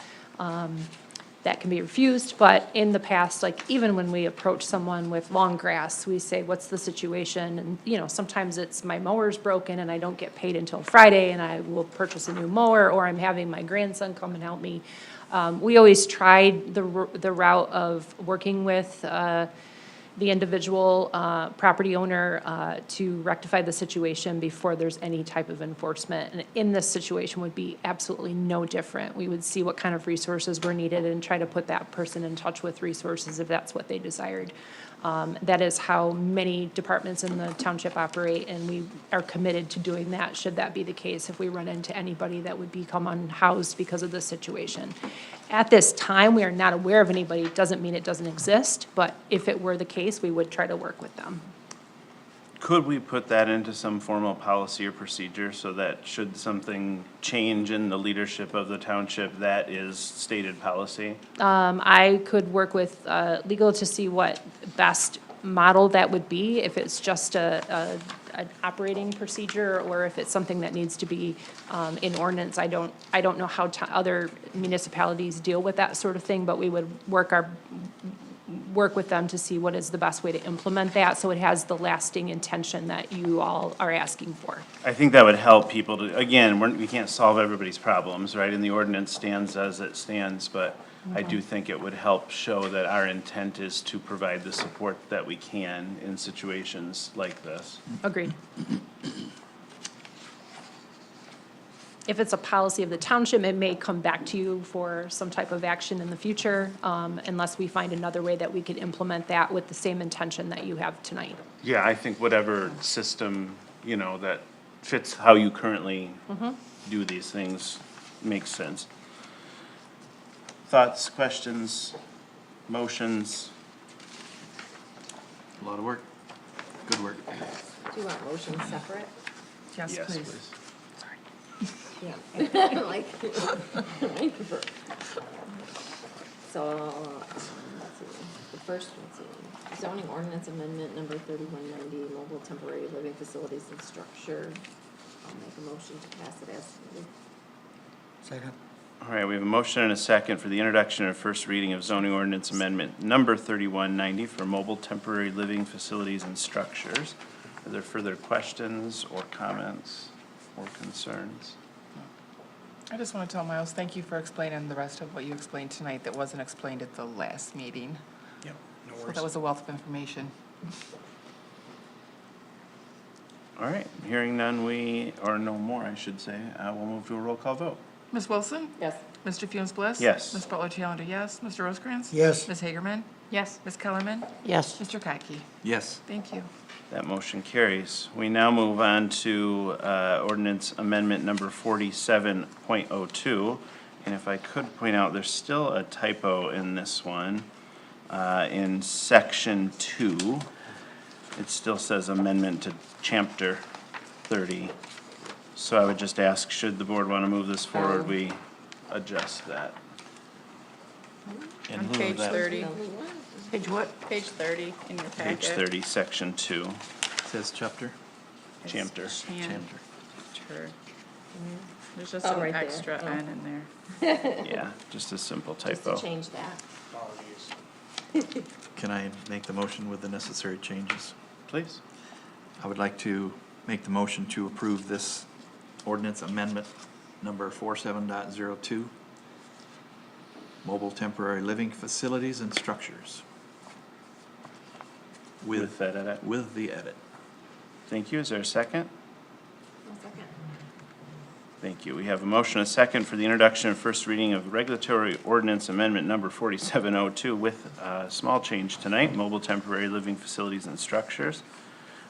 that can be refused, but in the past, like even when we approach someone with long grass, we say, what's the situation? And, sometimes it's my mower's broken and I don't get paid until Friday and I will purchase a new mower, or I'm having my grandson come and help me. We always tried the route of working with the individual property owner to rectify the situation before there's any type of enforcement. And in this situation would be absolutely no different. We would see what kind of resources were needed and try to put that person in touch with resources if that's what they desired. That is how many departments in the township operate, and we are committed to doing that, should that be the case, if we run into anybody that would become unhoused because of this situation. At this time, we are not aware of anybody. It doesn't mean it doesn't exist, but if it were the case, we would try to work with them. Could we put that into some formal policy or procedure so that should something change in the leadership of the township, that is stated policy? I could work with legal to see what best model that would be, if it's just an operating procedure or if it's something that needs to be in ordinance. I don't know how other municipalities deal with that sort of thing, but we would work with them to see what is the best way to implement that so it has the lasting intention that you all are asking for. I think that would help people to, again, we can't solve everybody's problems, right? And the ordinance stands as it stands, but I do think it would help show that our intent is to provide the support that we can in situations like this. Agreed. If it's a policy of the township, it may come back to you for some type of action in the future, unless we find another way that we could implement that with the same intention that you have tonight. Yeah, I think whatever system, that fits how you currently do these things makes sense. Thoughts, questions, motions? A lot of work. Good work. Do you want motions separate? Yes, Yes, please. Yeah. Like, I prefer. So, let's see, the first, zoning ordinance amendment number 3190, mobile temporary living facilities and structure. I'll make a motion to pass it as submitted. Second. All right, we have a motion and a second for the introduction and first reading of zoning ordinance amendment number 3190 for mobile temporary living facilities and structures. Are there further questions or comments or concerns? I just want to tell Miles, thank you for explaining the rest of what you explained tonight that wasn't explained at the last meeting. Yep, no So worries. that was a wealth of information. All right, hearing none, or no more, I should say, we'll move to a roll call vote. Ms. Wilson? Yes. Mr. Fewins-Bliss? Yes. Ms. Butler-Chalender, yes. Mr. Rosekrans? Yes. Ms. Hagerman? Yes. Ms. Kellerman? Yes. Mr. Kotke? Yes. Thank you. That motion carries. We now move on to ordinance amendment number 47.02. And if I could point out, there's still a typo in this one. In section 2, it still says amendment to chapter 30. So I would just ask, should the board want to move this forward, we adjust that. On page 30, Page what? page 30 in your packet. Page 30, section 2, Says chapter. It's chapter. Chapter. There's just Oh, an right there. extra Oh. N in there. Yeah, just a simple Just to typo. change that. Apologies. Can I make the motion with the necessary changes? Please. I would like to make the motion to approve this ordinance amendment number 47.02, mobile temporary living facilities and structures. With that edit. With the edit. Thank you. Is there a second? One second. Thank you. We have a motion, and a second for the introduction and first reading of regulatory ordinance amendment number 4702 with a small change tonight, mobile temporary living facilities and structures.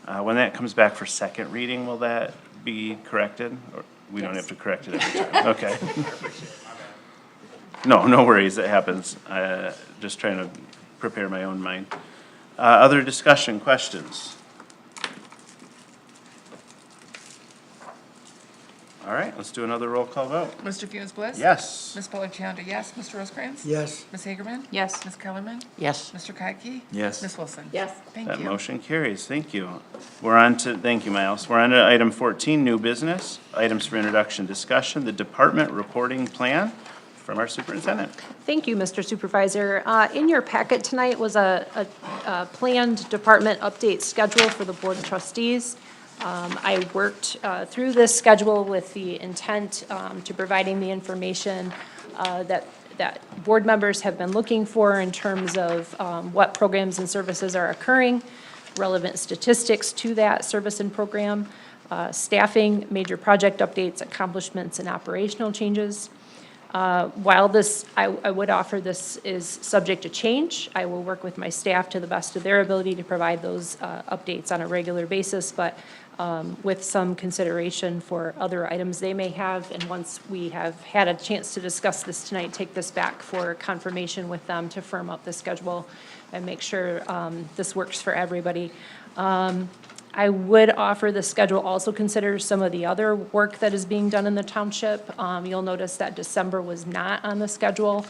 When that comes back for second reading, will that be corrected? Or we don't Yes. have to correct it every time? Okay. No, no worries. It happens. Just trying to prepare my own mind. Other discussion, questions? All right, let's do another roll call vote. Mr. Fewins-Bliss? Yes. Ms. Butler-Chalender, yes. Mr. Rosekrans? Yes. Ms. Hagerman? Yes. Ms. Kellerman? Yes. Mr. Kotke? Yes. Ms. Wilson? Yes. Thank That you. motion carries. Thank you. Thank you, Miles. We're on to item 14, new business. Items for introduction discussion, the department reporting plan from our superintendent. Thank you, Mr. Supervisor. In your packet tonight was a planned department update schedule for the Board of Trustees. I worked through this schedule with the intent to providing the information that board members have been looking for in terms of what programs and services are occurring, relevant statistics to that service and program, staffing, major project updates, accomplishments, and operational changes. While this, I would offer this is subject to change, I will work with my staff to the best of their ability to provide those updates on a regular basis, but with some consideration for other items they may have. And once we have had a chance to discuss this tonight, take this back for confirmation with them to firm up the schedule and make sure this works for everybody. I would offer the schedule also considers some of the other work that is being done in the township. You'll notice that December was not on the schedule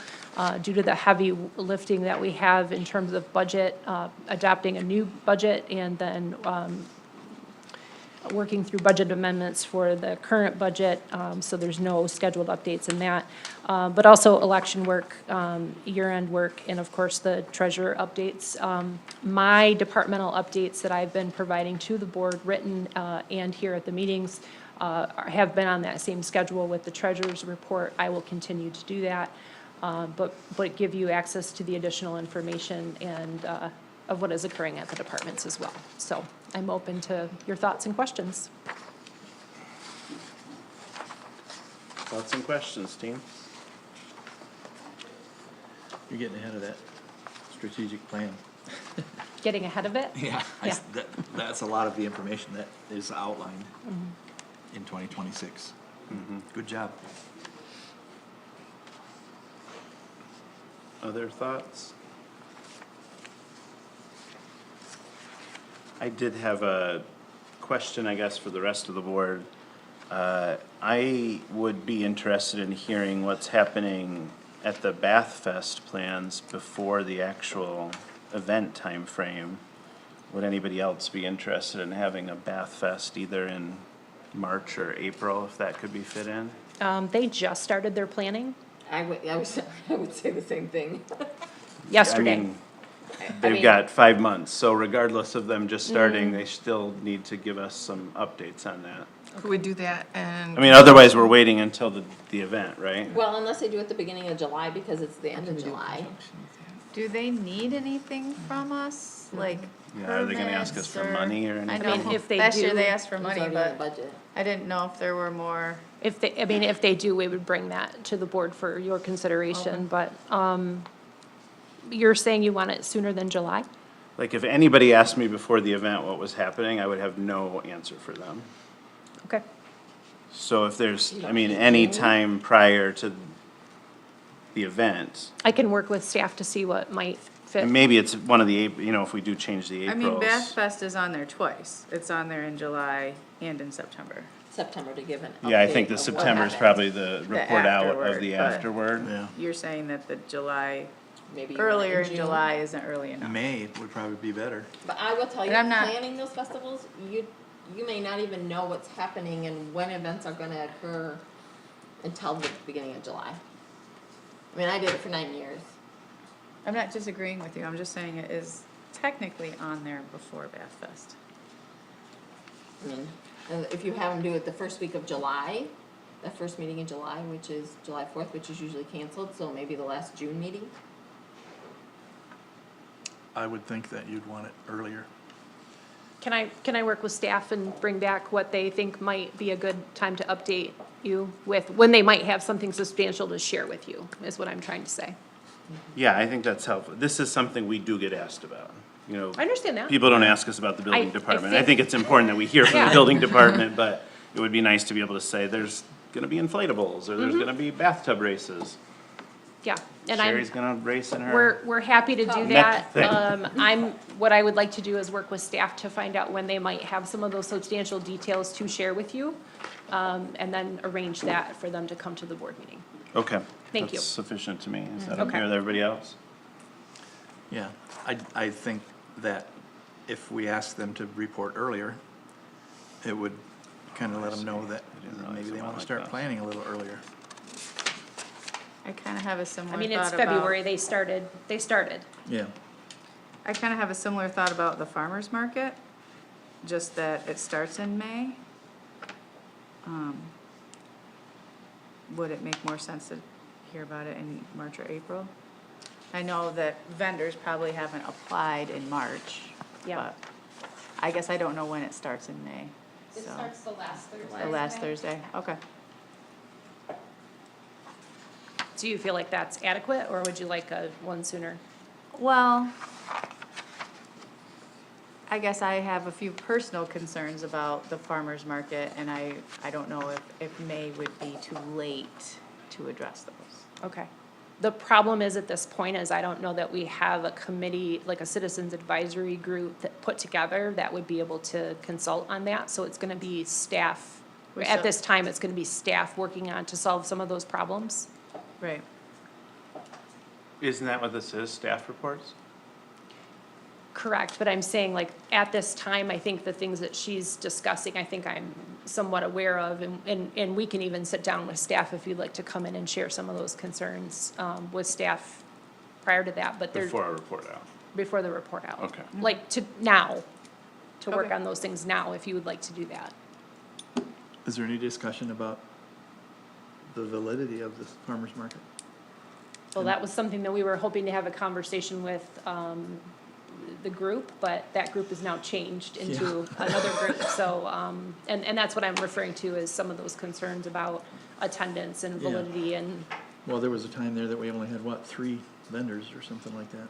due to the heavy lifting that we have in terms of budget, adopting a new budget, and then working through budget amendments for the current budget, so there's no scheduled updates in that. But also election work, year-end work, and of course the treasurer updates. My departmental updates that I've been providing to the board, written and here at the meetings, have been on that same schedule with the treasurer's report. I will continue to do that, but give you access to the additional information and of what is occurring at the departments as well. So I'm open to your thoughts and questions. Thoughts and questions, team? You're getting ahead of that strategic plan. Getting ahead of it? Yeah. Yeah. That's a lot of the information that is outlined in 2026. Good job. Other thoughts? I did have a question, I guess, for the rest of the board. I would be interested in hearing what's happening at the Bath Fest plans before the actual event time frame. Would anybody else be interested in having a Bath Fest either in March or April, if that could be fit in? They just started their planning. I would say the same thing. Yesterday. I mean, they've got 5 months, so regardless of them just starting, they still need to give us some updates on that. Could we do that and? I mean, otherwise, we're waiting until the event, right? Well, unless they do it at the beginning of July, because it's the end of July. Do they need anything from us, like Yeah, are they gonna ask us for money or I anything? know, if they last year do, they asked for It's money, already in the but budget. I didn't know if there were more. if they do, we would bring that to the board for your consideration, but, you're saying you want it sooner than July? Like, if anybody asked me before the event what was happening, I would have no answer for them. Okay. So if there's, I mean, any time prior to the event, I can work with staff to see what might fit. and maybe it's one of the, you know, if we do change the I mean, Bath Aprils. Fest is on there twice. It's on there in July and in September. September to give an Yeah, I update think the of what September is happened. probably the report out of afterward, the but- afterward. Yeah. You're saying that the July, Maybe you want it earlier in June. July isn't early enough. May would probably be better. But I will tell you, And I'm not- planning those festivals, you may not even know what's happening and when events are gonna occur until the beginning of July. I mean, I did it for 9 years. I'm not disagreeing with you, I'm just saying it is technically on there before Bath Fest. I mean, if you have them do it the first week of July, the first meeting in July, which is July 4th, which is usually canceled, so maybe the last June meeting. I would think that you'd want it earlier. Can I work with staff and bring back what they think might be a good time to update you with, when they might have something substantial to share with you, is what I'm trying to say. Yeah, I think that's helpful. This is something we do get asked about, you know. I understand that. People don't ask us about the building I department. I think- think it's important that we hear from the Yeah. building department, but it would be nice to be able to say, there's gonna be inflatables, or Mm-hmm. there's gonna be bathtub races. Yeah, and I'm. Sherry's gonna race in her. We're happy to do Mech that. thing. What I would like to do is work with staff to find out when they might have some of those substantial details to share with you, and then arrange that for them to come to the board meeting. Okay. Thank you. That's sufficient to me. Is that Okay. okay with everybody else? Yeah, I think that if we ask them to report earlier, it would kind of let them know that I didn't realize maybe it they went want to like start that. planning a little earlier. I kinda have a similar I thought mean, it's about. February, they started. Yeah. I kinda have a similar thought about the farmer's market, just that it starts in May. Would it make more sense to hear about it in March or April? I know that vendors probably haven't applied in March, Yeah. but I guess I don't know when it starts in May, It so. starts the last Thursday. The last Thursday, okay. Do you feel like that's adequate, or would you like one sooner? Well, I guess I have a few personal concerns about the farmer's market, and I don't know if May would be too late to address those. Okay. The problem is at this point is I don't know that we have a committee, like a citizens advisory group that put together that would be able to consult on that. So it's gonna be staff, at this time, it's gonna be staff working on to solve some of those problems. Right. Isn't that what this is, staff reports? Correct, but I'm saying like, at this time, I think the things that she's discussing, I think I'm somewhat aware of, and we can even sit down with staff if you'd like to come in and share some of those concerns, with staff prior to that, but they're. Before our report out. Before the report out. Okay. Like to work Okay. on those things now, if you would like to do that. Is there any discussion about the validity of this farmer's market? Well, that was something that we were hoping to have a conversation with, the group, but that group is now changed into another group, so, and that's what I'm referring to, is some of those concerns about attendance and Yeah. validity and, Well, there was a time there that we only had, what, 3 vendors or something like that?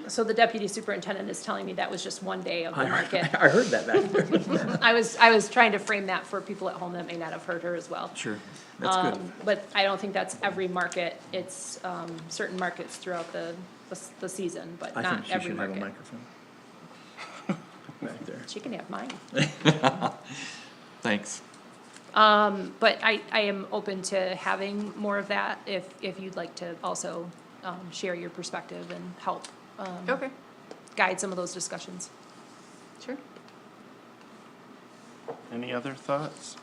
so the deputy superintendent is telling me that was just one day of the market. I heard that back there. I was trying to frame that for people at home that may not have heard her as well. Sure, that's good. But I don't think that's every market, it's, certain markets throughout the season, but I not think she every should have a market. microphone. Back there. She can have mine. Thanks. But I am open to having more of that if you'd like to also, share your perspective and help, Okay, guide some of those discussions. sure. Any other thoughts?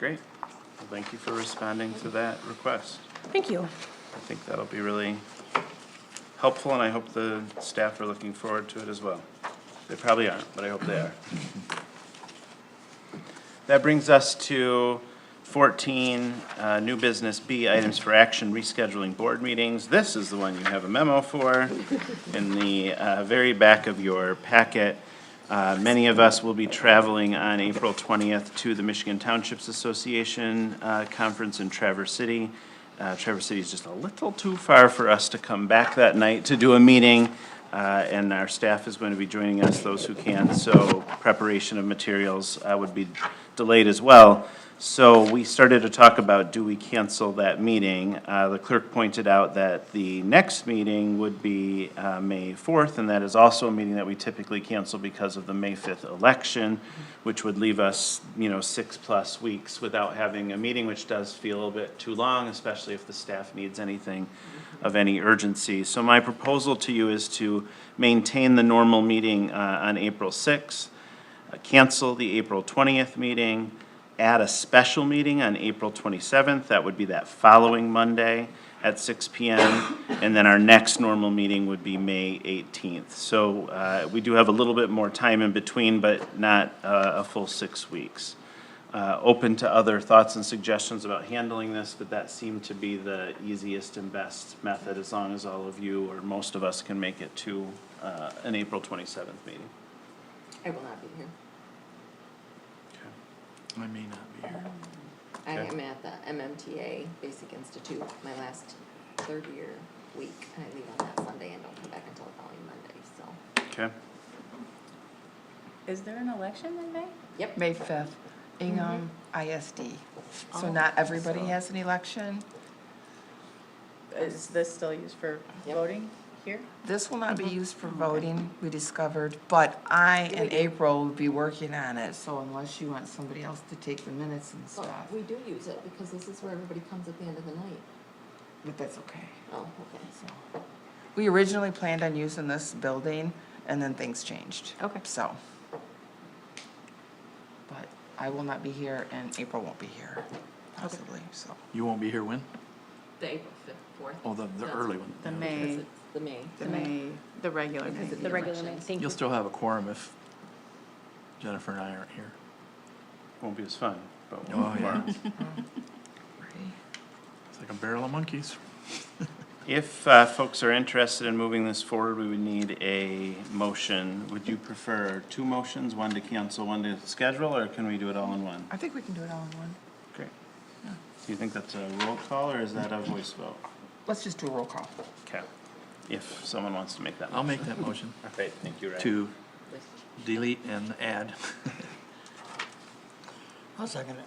Great. Well, thank you for responding to that request. Thank you. I think that'll be really helpful, and I hope the staff are looking forward to it as well. They probably aren't, but I hope they are. That brings us to 14, new business B, items for action, rescheduling board meetings. This is the one you have a memo for in the very back of your packet. Many of us will be traveling on April 20th to the Michigan Townships Association conference in Traverse City. Traverse City is just a little too far for us to come back that night to do a meeting, and our staff is going to be joining us, those who can, so preparation of materials would be delayed as well. So we started to talk about, do we cancel that meeting? The clerk pointed out that the next meeting would be May 4th, and that is also a meeting that we typically cancel because of the May 5th election, which would leave us, 6+ weeks without having a meeting, which does feel a little bit too long, especially if the staff needs anything of any urgency. So my proposal to you is to maintain the normal meeting on April 6th, cancel the April 20th meeting, add a special meeting on April 27th, that would be that following Monday at 6 p.m., and then our next normal meeting would be May 18th. So we do have a little bit more time in between, but not a full 6 weeks. Open to other thoughts and suggestions about handling this, but that seemed to be the easiest and best method, as long as all of you or most of us can make it to an April 27th meeting. I will not be here. I may not be here. I Okay. am at the MMTA Basic Institute, my last third year week. I leave on that Sunday and don't come back until the following Monday, so. Okay. Is there an election in May? Yep. May 5th, Ingham ISD. So not everybody has an election. Is this still used for Yep. voting here? This will not be used for voting, we discovered, but I and April will be working on it, so unless you want somebody else to take the minutes and Well, stuff, we do use it because this is where everybody comes at the end of the night. but that's okay. Oh, okay. So, we originally planned on using this building, and then things changed. Okay. So. But I will not be here, and April won't be here, possibly, so. You won't be here when? The April 5th, 4th. Oh, the That's- early one. The Yeah, May. okay. Because it's the May. The May, the regular May. Because it's The regular May, elections. thank you. You'll still have a quorum if Jennifer and I aren't here. Won't be as fun, but Oh, yeah. Ready? It's like a barrel of monkeys. If folks are interested in moving this forward, we would need a motion. Would you prefer 2 motions, one to cancel, one to schedule, or can we do it all in one? I think we can do it all in one. Great. Do you think that's a roll call, or is that a voice vote? Let's just do a roll call. Okay, if someone wants to make that I'll motion. make that motion Okay, thank you, Ray. to delete and add. I'll second it.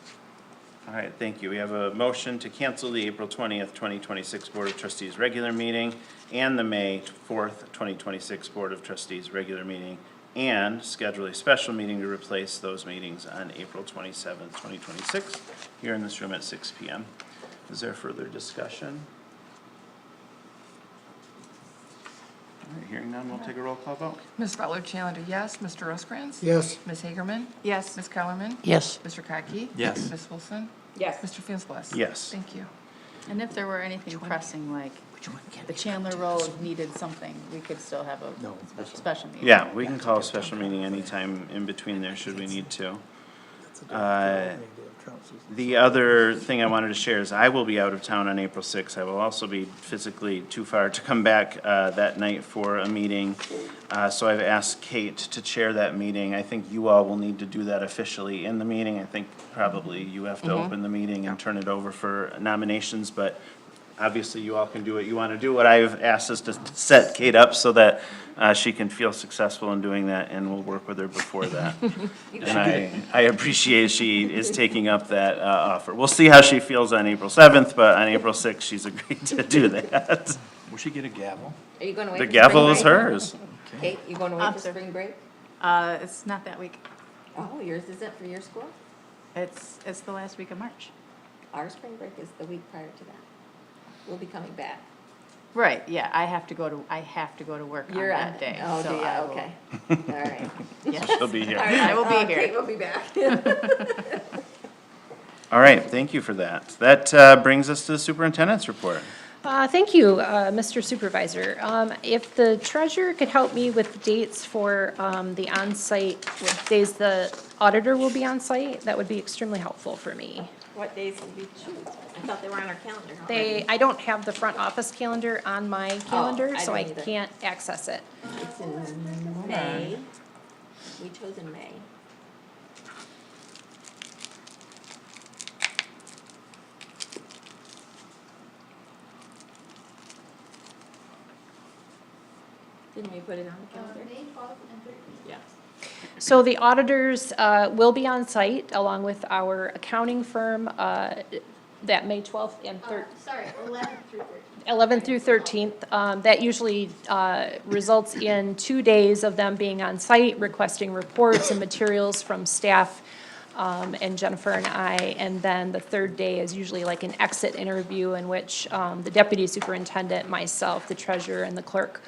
All right, thank you. We have a motion to cancel the April 20th, 2026 Board of Trustees regular meeting and the May 4th, 2026 Board of Trustees regular meeting, and schedule a special meeting to replace those meetings on April 27th, 2026, here in this room at 6 p.m. Is there further discussion? All right, hearing none, we'll take a roll call vote. Ms. Butler-Chalender, yes. Mr. Rosekrans? Yes. Ms. Hagerman? Yes. Ms. Kellerman? Yes. Mr. Kotke? Yes. Ms. Wilson? Yes. Mr. Fewins-Bliss? Yes. Thank you. And if there were anything pressing, like the Chandler Road needed something, we could still have a special meeting. Yeah, we can call a special meeting anytime in between there, should we need to. The other thing I wanted to share is I will be out of town on April 6th. I will also be physically too far to come back that night for a meeting. So I've asked Kate to chair that meeting. I think you all will need to do that officially in the meeting. I think probably you have to open the meeting and turn it over for nominations, but obviously you all can do what you want to do. What I've asked is to set Kate up so that she can feel successful in doing that, and we'll work with her before that. And I appreciate she is taking up that offer. We'll see how she feels on April 7th, but on April 6th, she's agreed to do that. Will she get a gavel? Are you going away The for gavel spring is break? hers. Kate, you going away for Officer. spring break? It's not that week. Oh, yours is it for your school? It's the last week of March. Our spring break is the week prior to that. We'll be coming back. Right, yeah, I have to go to work on You're on, that day. oh, so do you? I will- Okay. All right. Yes. She'll be here. All right, I will be here. Kate will be back. All right, thank you for that. That brings us to the superintendent's report. Thank you, Mr. Supervisor. If the treasurer could help me with dates for the on-site, what days the auditor will be on-site, that would be extremely helpful for me. What days did we choose? I thought they were on our calendar already. I don't have the front office calendar on my calendar, I so I don't either. can't access it. It's in May. We chose in May. Didn't we put it on the calendar? May 12th and 13th. Yeah. So the auditors will be on site along with our accounting firm that May 12th and 13th. Sorry, 11th through 13th. 11th through 13th. That usually results in 2 days of them being on site, requesting reports and materials from staff and Jennifer and I. And then the third day is usually like an exit interview in which the deputy superintendent, myself, the treasurer, and the clerk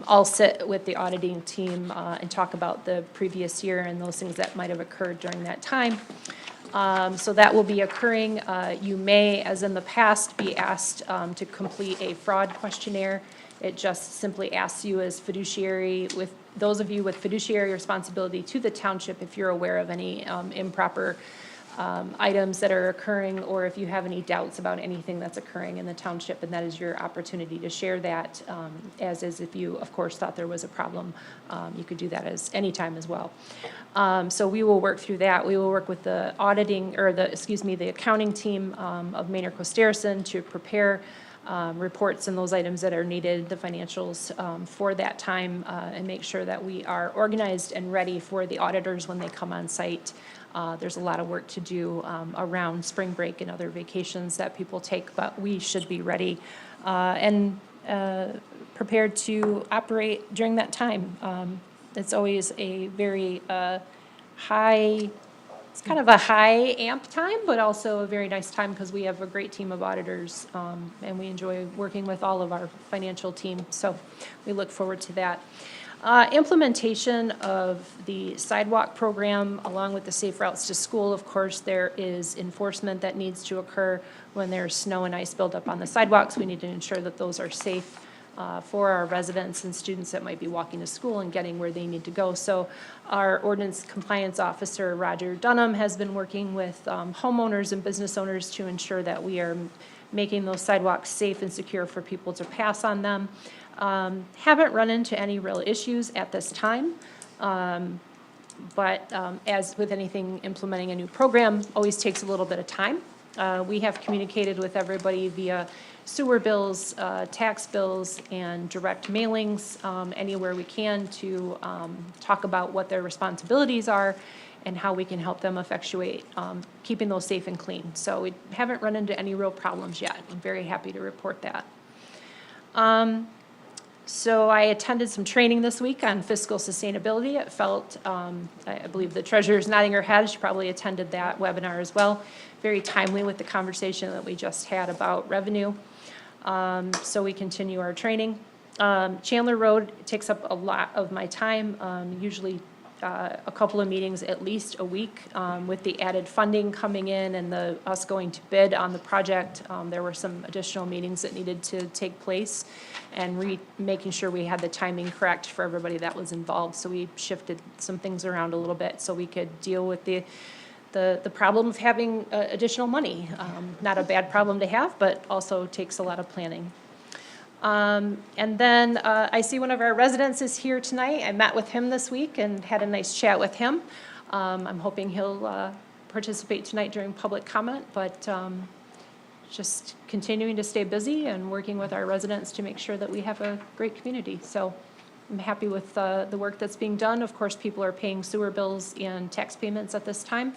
all sit with the auditing team and talk about the previous year and those things that might have occurred during that time. So that will be occurring. You may, as in the past, be asked to complete a fraud questionnaire. It just simply asks you as fiduciary, with those of you with fiduciary responsibility to the township, if you're aware of any improper items that are occurring, or if you have any doubts about anything that's occurring in the township, and that is your opportunity to share that, as is if you, of course, thought there was a problem, you could do that as any time as well. So we will work through that. We will work with the auditing, or the accounting team of Maynard Costerison to prepare reports and those items that are needed, the financials for that time, and make sure that we are organized and ready for the auditors when they come on site. There's a lot of work to do around spring break and other vacations that people take, but we should be ready and prepared to operate during that time. It's always a very high, it's kind of a high amp time, but also a very nice time because we have a great team of auditors and we enjoy working with all of our financial team. So we look forward to that. Implementation of the sidewalk program along with the safe routes to school. Of course, there is enforcement that needs to occur when there's snow and ice buildup on the sidewalks. We need to ensure that those are safe for our residents and students that might be walking to school and getting where they need to go. So our ordinance compliance officer, Roger Dunham, has been working with homeowners and business owners to ensure that we are making those sidewalks safe and secure for people to pass on them. Haven't run into any real issues at this time, but as with anything, implementing a new program always takes a little bit of time. We have communicated with everybody via sewer bills, tax bills, and direct mailings anywhere we can to talk about what their responsibilities are and how we can help them effectuate keeping those safe and clean. So we haven't run into any real problems yet. I'm very happy to report that. So I attended some training this week on fiscal sustainability. It felt, I believe the treasurer's nodding her head. She probably attended that webinar as well. Very timely with the conversation that we just had about revenue. So we continue our training. Chandler Road takes up a lot of my time, usually a couple of meetings at least a week. With the added funding coming in and us going to bid on the project, there were some additional meetings that needed to take place and making sure we had the timing correct for everybody that was involved. So we shifted some things around a little bit so we could deal with the problem of having additional money. Not a bad problem to have, but also takes a lot of planning. And then I see one of our residents is here tonight. I met with him this week and had a nice chat with him. I'm hoping he'll participate tonight during public comment, but just continuing to stay busy and working with our residents to make sure that we have a great community. So I'm happy with the work that's being done. Of course, people are paying sewer bills and tax payments at this time.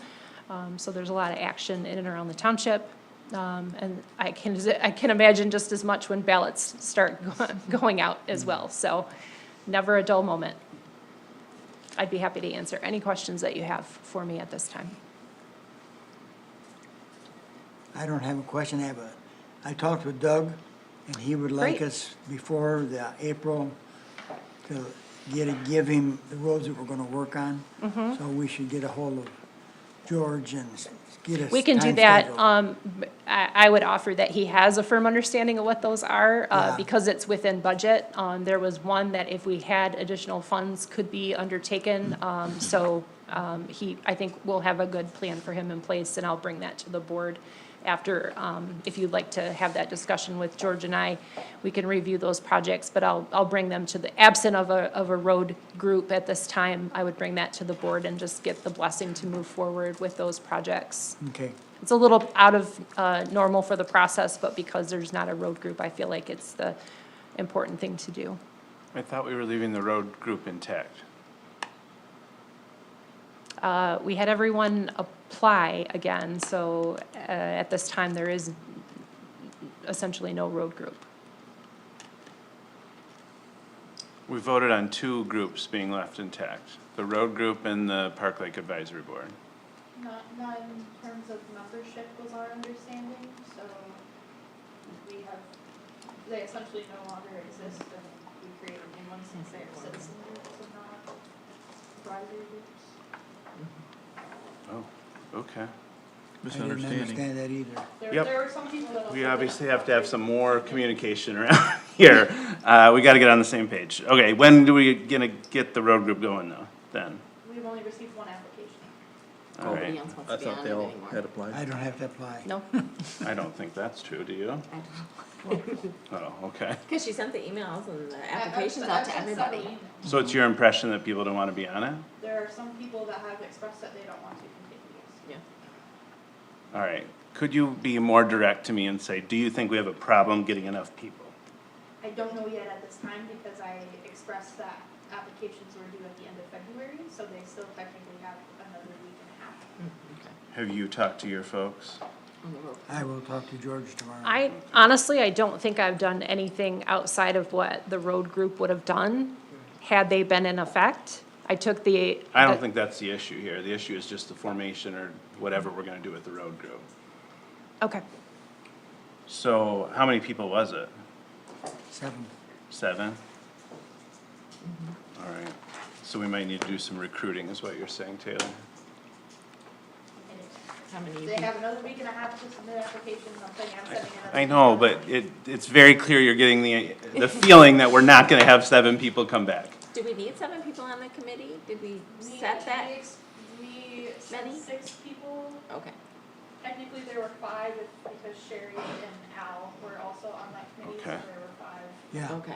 So there's a lot of action in and around the township. And I can imagine just as much when ballots start going out as well. So never a dull moment. I'd be happy to answer any questions that you have for me at this time. I don't have a question. I talked with Doug, and he would like Great. us before the April to give him the roads that we're gonna work on. So we should get a hold of George and get us We can do time that. schedule. I would offer that he has a firm understanding of what those are, Yeah. because it's within budget. There was one that if we had additional funds could be undertaken. I think we'll have a good plan for him in place, and I'll bring that to the board after, if you'd like to have that discussion with George and I, we can review those projects, but I'll bring them to the, absent of a road group at this time, I would bring that to the board and just get the blessing to move forward with those projects. Okay. It's a little out of normal for the process, but because there's not a road group, I feel like it's the important thing to do. I thought we were leaving the road group intact. We had everyone apply again, so at this time, there is essentially no road group. We voted on two groups being left intact, the road group and the Park Lake Advisory Board. Not in terms of membership was our understanding, so they essentially no longer exist, and we created new ones since they are citizen groups and not advisory groups. Oh, okay. I didn't Misunderstanding. understand that either. Yep. There were some people that. We also obviously didn't have to have some more communication around here. We gotta get on the same page. Okay, when do we gonna get the road group going though, then? We've only received one application. All right. Nobody else wants I to be thought on they it all anymore. had applied. I don't have to apply. No, I don't think that's true, do you? Oh, okay. because she sent the emails and the applications I've out to sent everybody. several emails. So it's your impression that people don't wanna be on it? There are some people that have expressed that they don't want to continue, yes. Yeah. All right. Could you be more direct to me and say, do you think we have a problem getting enough people? I don't know yet at this time because I expressed that applications were due at the end of February, so they still technically have another week and a half. Have you talked to your folks? I will talk to George tomorrow. I don't think I've done anything outside of what the road group would have done, had they been in effect. I took the. I don't think that's the issue here. The issue is just the formation or whatever we're gonna do with the road group. Okay. So how many people was it? 7. 7? All right. So we might need to do some recruiting is what you're saying, Taylor? How many? They have another week and a half to submit applications, I'm saying I'm sending another. I know, but it's very clear you're getting the feeling that we're not gonna have 7 people come back. Do we need 7 people on the committee? Did we We- set that? We said Many? 6 people. Okay. Technically, there were 5 because Sherry and Al were also on that committee, so Okay. there were 5 Yeah. Okay.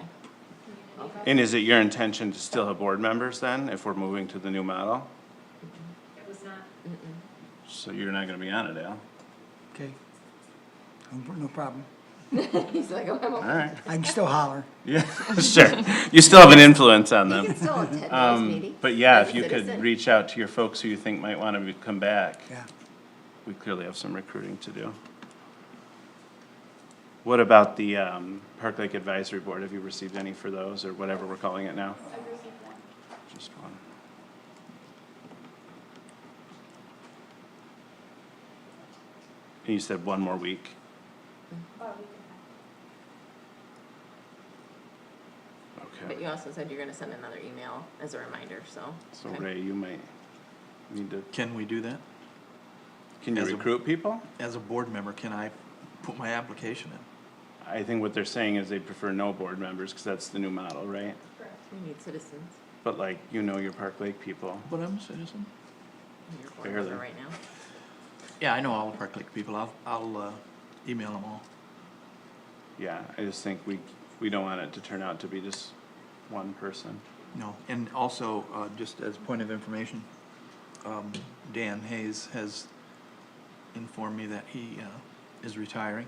community And is it your intention to still have board members then, if we're moving to the new model? It was not. So you're not gonna be on it, Al? Okay. No problem. He's like, oh, I'm All okay. right. I can still holler. Yeah, sure. You still have an influence on You them. can still attend those meetings. But yeah, as if a you could citizen. reach out to your folks who you think might want to come back, Yeah. we clearly have some recruiting to do. What about the Park Lake Advisory Board? Have you received any for those, or whatever we're calling it now? I received one. Just one. And you said one more week? About a week and a half. But Okay. you also said you're gonna send another email as a reminder, so. So okay. Ray, you might need to, Can we do that? can you As a- recruit people? As a board member, can I put my application in? I think what they're saying is they prefer no board members, because that's the new model, right? Correct. We need citizens. But like, you know your Park Lake people. But I'm a citizen. You're board member Barely. right now. Yeah, I know all the Park Lake people. I'll email them all. Yeah, I just think we don't want it to turn out to be just one person. No, and also, just as a point of information, Dan Hayes has informed me that he is retiring,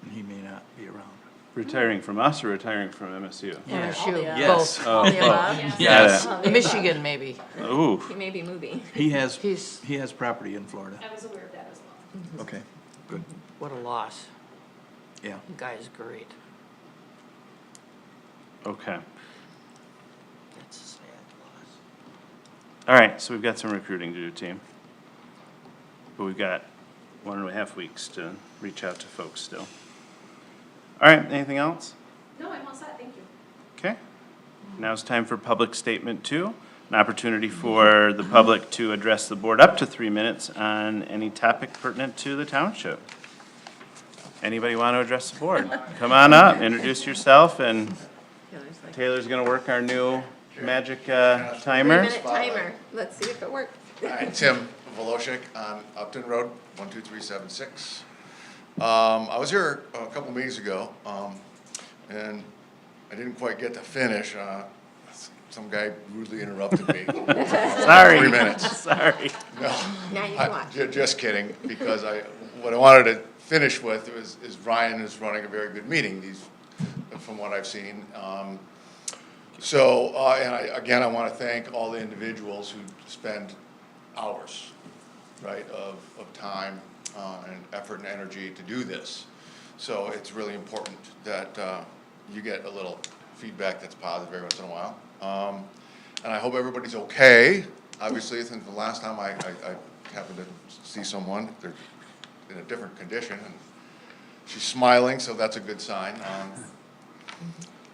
and he may not be around. Retiring from us or retiring from MSU? Yeah, All the shoot, above. Yes. All the Oh, above. Got Yes. All the above. Michigan, maybe. Ooh, He may be moving. He has He's, property in Florida. I was aware of that as well. Okay, good. what a loss. Yeah. The guy is great. okay. It's a sad loss. All right, so we've got some recruiting to do, team. But we've got 1.5 weeks to reach out to folks still. All right, anything else? No, I'm all set, thank you. Okay. Now it's time for public statement 2. an opportunity for the public to address the board up to 3 minutes on any topic pertinent to the township. Anybody want to address the board? Come on up, introduce yourself, and Taylor's gonna work our new magic timer. 3-minute timer. Let's see if it works. Hi, Tim Volosik on Upton Road, 12376. I was here a couple meetings ago, and I didn't quite get to finish. Some guy rudely interrupted me. Sorry. 3 minutes. Sorry. No, Now you can watch. just kidding, because what I wanted to finish with is Ryan is running a very good meeting, from what I've seen. And I want to thank all the individuals who spend hours, right, of time and effort and energy to do this. So it's really important that you get a little feedback that's positive every once in a while. And I hope everybody's okay. Obviously, since the last time I happened to see someone, they're in a different condition, and she's smiling, so that's a good sign.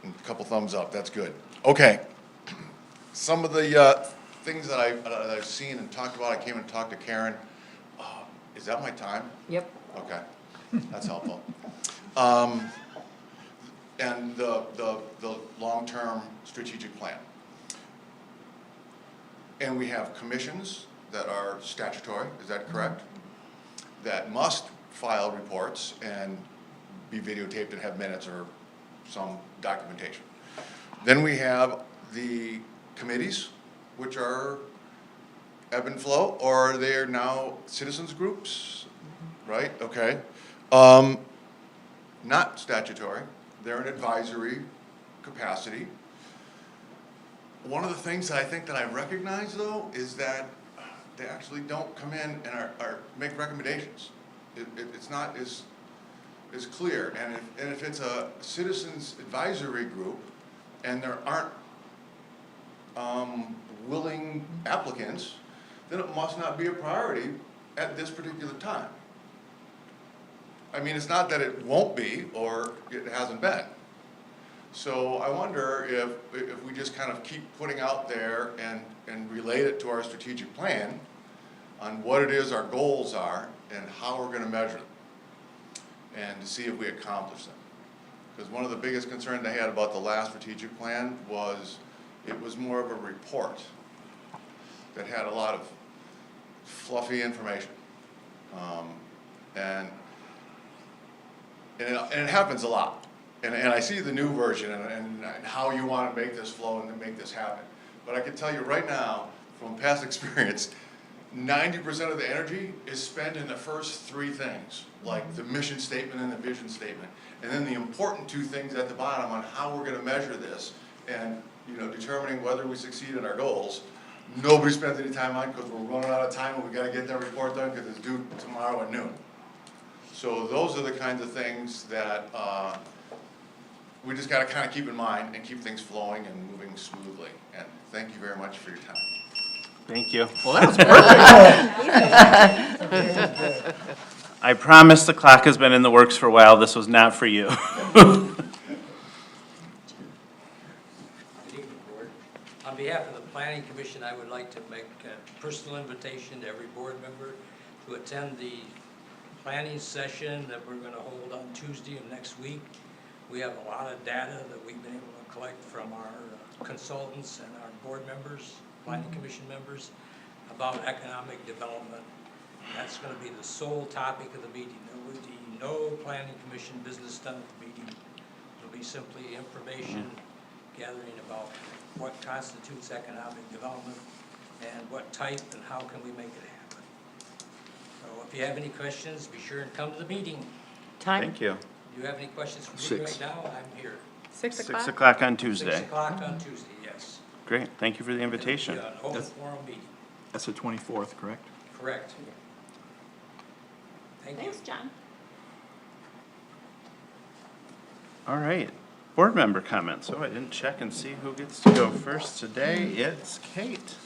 And a couple thumbs up, that's good. Okay. Some of the things that I've seen and talked about, I came and talked to Karen. Is that my time? Yep. Okay, that's helpful. And the long-term strategic plan. And we have commissions that are statutory, is that correct? That must file reports and be videotaped and have minutes or some documentation. Then we have the committees, which are ebb and flow, or they are now citizens groups, right? Okay. Not statutory, they're an advisory capacity. One of the things that I think that I recognize, though, is that they actually don't come in and are make recommendations. It's not as clear, and if it's a citizens advisory group and there aren't willing applicants, then it must not be a priority at this particular time. I mean, it's not that it won't be or it hasn't been. So I wonder if we just kind of keep putting out there and relate it to our strategic plan on what it is our goals are and how we're going to measure them, and to see if we accomplish them. Because one of the biggest concerns I had about the last strategic plan was it was more of a report that had a lot of fluffy information. And it happens a lot. And I see the new version and how you want to make this flow and to make this happen. But I can tell you right now, from past experience, 90% of the energy is spent in the first three things, like the mission statement and the vision statement. And then the important two things at the bottom on how we're going to measure this and, determining whether we succeed in our goals. Nobody spends any time on it because we're running out of time and we got to get that report done because it's due tomorrow at noon. So those are the kinds of things that we just got to kind of keep in mind and keep things flowing and moving smoothly. And thank you very much for your time. Thank you. Well, that was perfect. I promise the clock has been in the works for a while. This was not for you. On behalf of the Planning Commission, I would like to make a personal invitation to every board member to attend the planning session that we're going to hold on Tuesday of next week. We have a lot of data that we've been able to collect from our consultants and our board members, Planning Commission members, about economic development. That's going to be the sole topic of the meeting. There will be no Planning Commission business done at the meeting. It'll be simply information gathering about what constitutes economic development and what type and how can we make it happen. So if you have any questions, be sure and come to the meeting. Thank you. Do you have any questions for me right now? I'm here. 6 o'clock? 6 o'clock on Tuesday. 6 o'clock on Tuesday, yes. Great, thank you for the invitation. It'll be an open forum meeting. That's the 24th, correct? Correct. Thank you. Thanks, John. All right, board member comments. Oh, I didn't check and see who gets to go first today. It's Kate.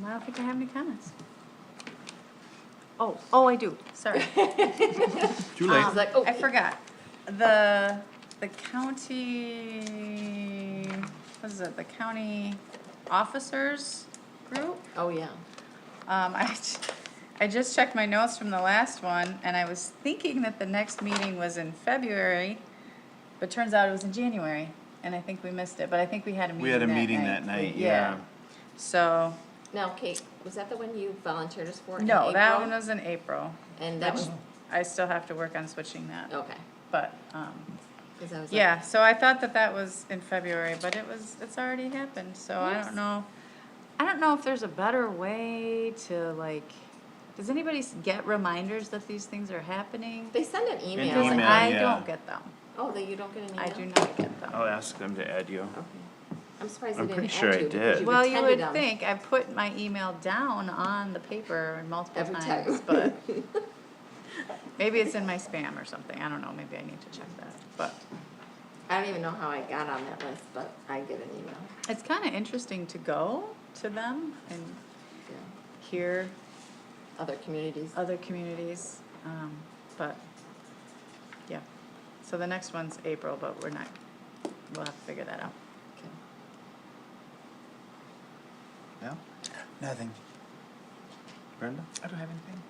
I don't think I have any comments. Oh, I do, sorry. Too late. I forgot. The the county, what is it, the county officers group? Oh, yeah. I just checked my notes from the last one, and I was thinking that the next meeting was in February, but turns out it was in January, and I think we missed it, but I think we had a meeting that night. We had a meeting that night, yeah. So, Now, Kate, was that the one you volunteered us for in no, that April? one was in April. And that was, I still have to work on switching that, okay. but, 'Cause that was yeah, so I thought that that was in February, but it's already happened, so I Yes. don't know. I don't know if there's a better way to like, does anybody get reminders that these things are happening? They send an email. Because email, I yeah. don't get them. Oh, that you don't get an email? I do not get them. I'll ask them to add you. Okay. I'm surprised they I'm didn't pretty add sure I you because did. you've Well, you attended would them think, I put my email down on the paper multiple every times, time. but maybe it's in my spam or something, I don't know, maybe I need to check that, but. I don't even know how I got on that list, but I get an email. It's kinda interesting to go to them and Yeah. hear Other communities. other communities, but, yeah. So the next one's April, but we'll have to figure that out. Okay. Yeah? Nothing. Brenda? I don't have anything.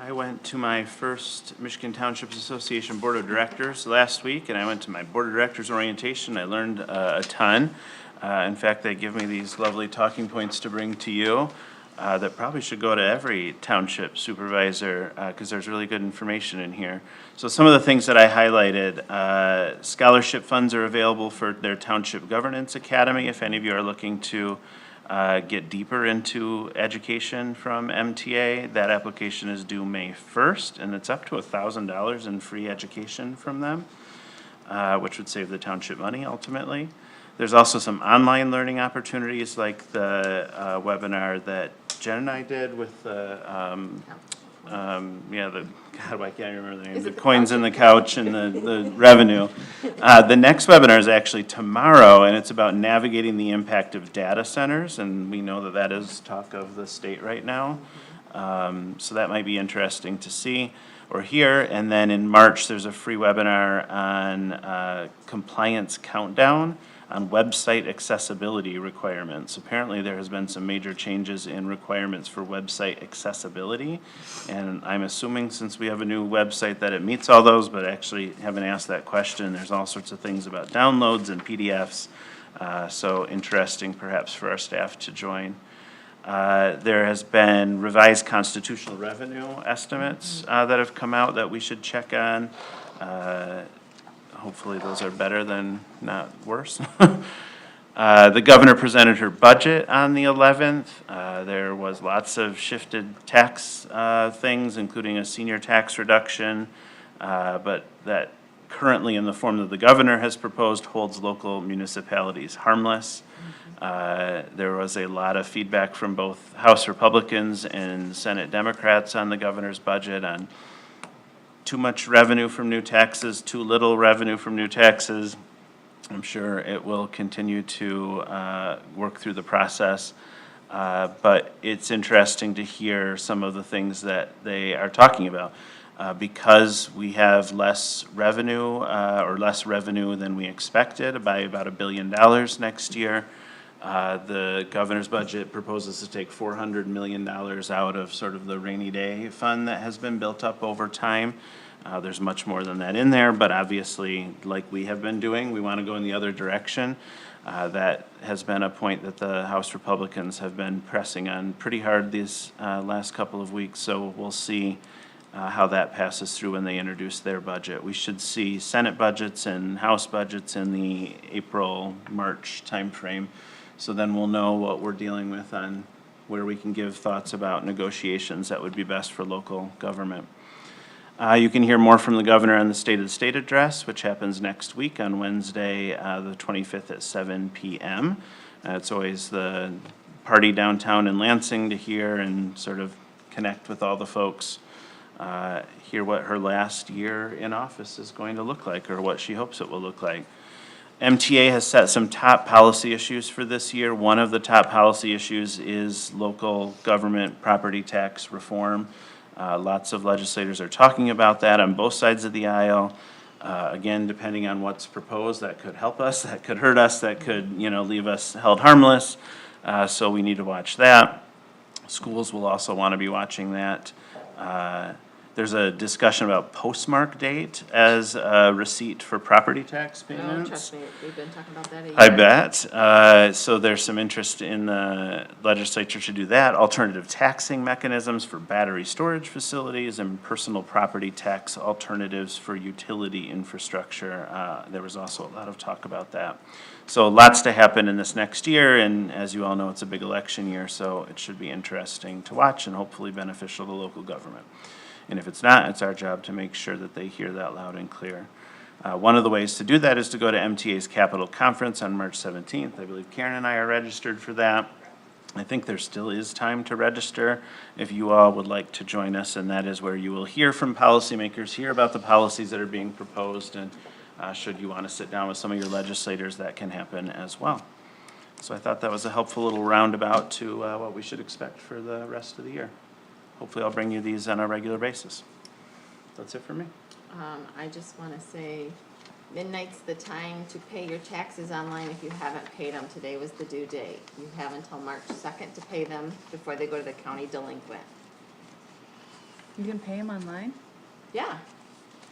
I went to my first Michigan Townships Association Board of Directors last week, and I went to my Board of Directors orientation. I learned a ton. In fact, they give me these lovely talking points to bring to you that probably should go to every township supervisor because there's really good information in here. So some of the things that I highlighted, scholarship funds are available for their Township Governance Academy if any of you are looking to get deeper into education from MTA. That application is due May 1st, and it's up to $1,000 in free education from them, which would save the township money ultimately. There's also some online learning opportunities like the webinar that Jen and I did with the, God, why can't I remember the name? Is The it the coins in couch? the couch and the revenue. The next webinar is actually tomorrow, and it's about navigating the impact of data centers, and we know that that is talk of the state right now. So that might be interesting to see or hear. And then in March, there's a free webinar on compliance countdown on website accessibility requirements. Apparently, there has been some major changes in requirements for website accessibility. And I'm assuming since we have a new website that it meets all those, but actually haven't asked that question. There's all sorts of things about downloads and PDFs. So interesting perhaps for our staff to join. There has been revised constitutional revenue estimates that have come out that we should check on. Hopefully those are better than, not worse. The governor presented her budget on the 11th. There was lots of shifted tax things, including a senior tax reduction, but that currently in the form that the governor has proposed holds local municipalities harmless. There was a lot of feedback from both House Republicans and Senate Democrats on the governor's budget on too much revenue from new taxes, too little revenue from new taxes. I'm sure it will continue to work through the process. But it's interesting to hear some of the things that they are talking about. Because we have less revenue or less revenue than we expected by about $1 billion next year. The governor's budget proposes to take $400 million out of sort of the rainy day fund that has been built up over time. There's much more than that in there, but obviously, like we have been doing, we want to go in the other direction. That has been a point that the House Republicans have been pressing on pretty hard these last couple of weeks, so we'll see how that passes through when they introduce their budget. We should see Senate budgets and House budgets in the April-March timeframe. So then we'll know what we're dealing with on where we can give thoughts about negotiations that would be best for local government. You can hear more from the governor on the State of the State address, which happens next week on Wednesday, the 25th at 7 p.m. It's always the party downtown in Lansing to hear and sort of connect with all the folks, hear what her last year in office is going to look like or what she hopes it will look like. MTA has set some top policy issues for this year. One of the top policy issues is local government property tax reform. Lots of legislators are talking about that on both sides of the aisle. Again, depending on what's proposed, that could help us, that could hurt us, that could, leave us held harmless. So we need to watch that. Schools will also want to be watching that. There's a discussion about postmark date as a receipt for property tax No, payments. trust me, we've been talking about that a year. I bet. So there's some interest in the legislature to do that. Alternative taxing mechanisms for battery storage facilities and personal property tax alternatives for utility infrastructure. There was also a lot of talk about that. So lots to happen in this next year, and as you all know, it's a big election year, so it should be interesting to watch and hopefully beneficial to local government. And if it's not, it's our job to make sure that they hear that loud and clear. One of the ways to do that is to go to MTA's Capital Conference on March 17th. I believe Karen and I are registered for that. I think there still is time to register if you all would like to join us, and that is where you will hear from policymakers, hear about the policies that are being proposed, and should you want to sit down with some of your legislators, that can happen as well. So I thought that was a helpful little roundabout to what we should expect for the rest of the year. Hopefully I'll bring you these on a regular basis. That's it for me. I just wanna say, midnight's the time to pay your taxes online if you haven't paid them. Today was the due date. You have until March 2nd to pay them before they go to the county delinquent. You can pay them online? Yeah,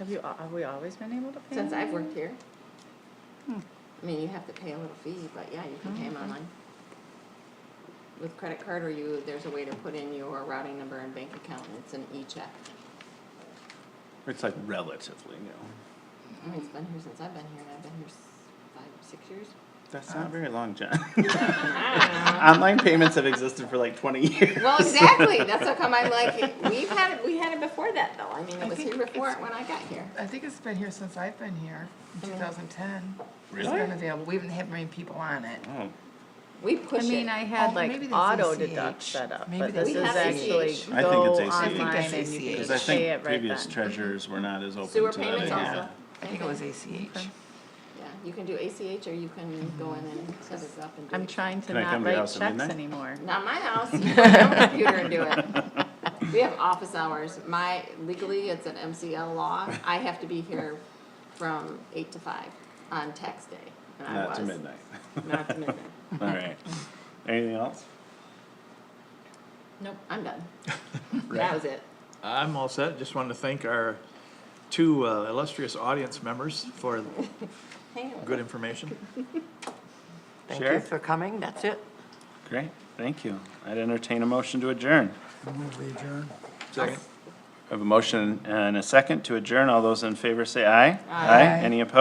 Have we always been able to pay since them I've online? worked here. I mean, you have to pay a little fee, but yeah, you can pay them online. With credit card, or there's a way to put in your routing number and bank account, and it's an e-check. It's like relatively new. I mean, it's been here since I've been here, and I've been here 5, 6 years. That's not very long, John. I don't know. Online payments have existed for like 20 years. Well, exactly, that's how come I'm like, we had it before that, though, I mean, it was here before when I got here. I think it's been here since I've been here, in 2010. Really? It's been available. We haven't had many people on it. Oh, We I push mean, it. I had Oh, like maybe that's auto ACH. deduct set up, Maybe but that's this We is have actually ACH. I think go it's ACH. I online think and that's you can ACH. because I just pay it think right previous then. treasurers were not as open Sewer to that. payments idea. also. I think it was ACH. Yeah, you can do ACH, or you can go in and set it up and do I'm it. trying to Can I not come to your write house at checks midnight? anymore. Not my house, you go on your computer and do it. We have office hours, legally, it's an MCL law, I have to be here from 8 to 5 on tax day, and I Not to was. midnight. Not to midnight. All right. Anything else? Nope, I'm done. That was it. I'm all set. Just wanted to thank our two illustrious audience members for Hang on. good information. Thank Sure. you for coming, that's it. Great, thank you. I'd entertain a motion to adjourn. Second. I have a motion and a second to adjourn. All those in favor say aye. Aye. Any opposed?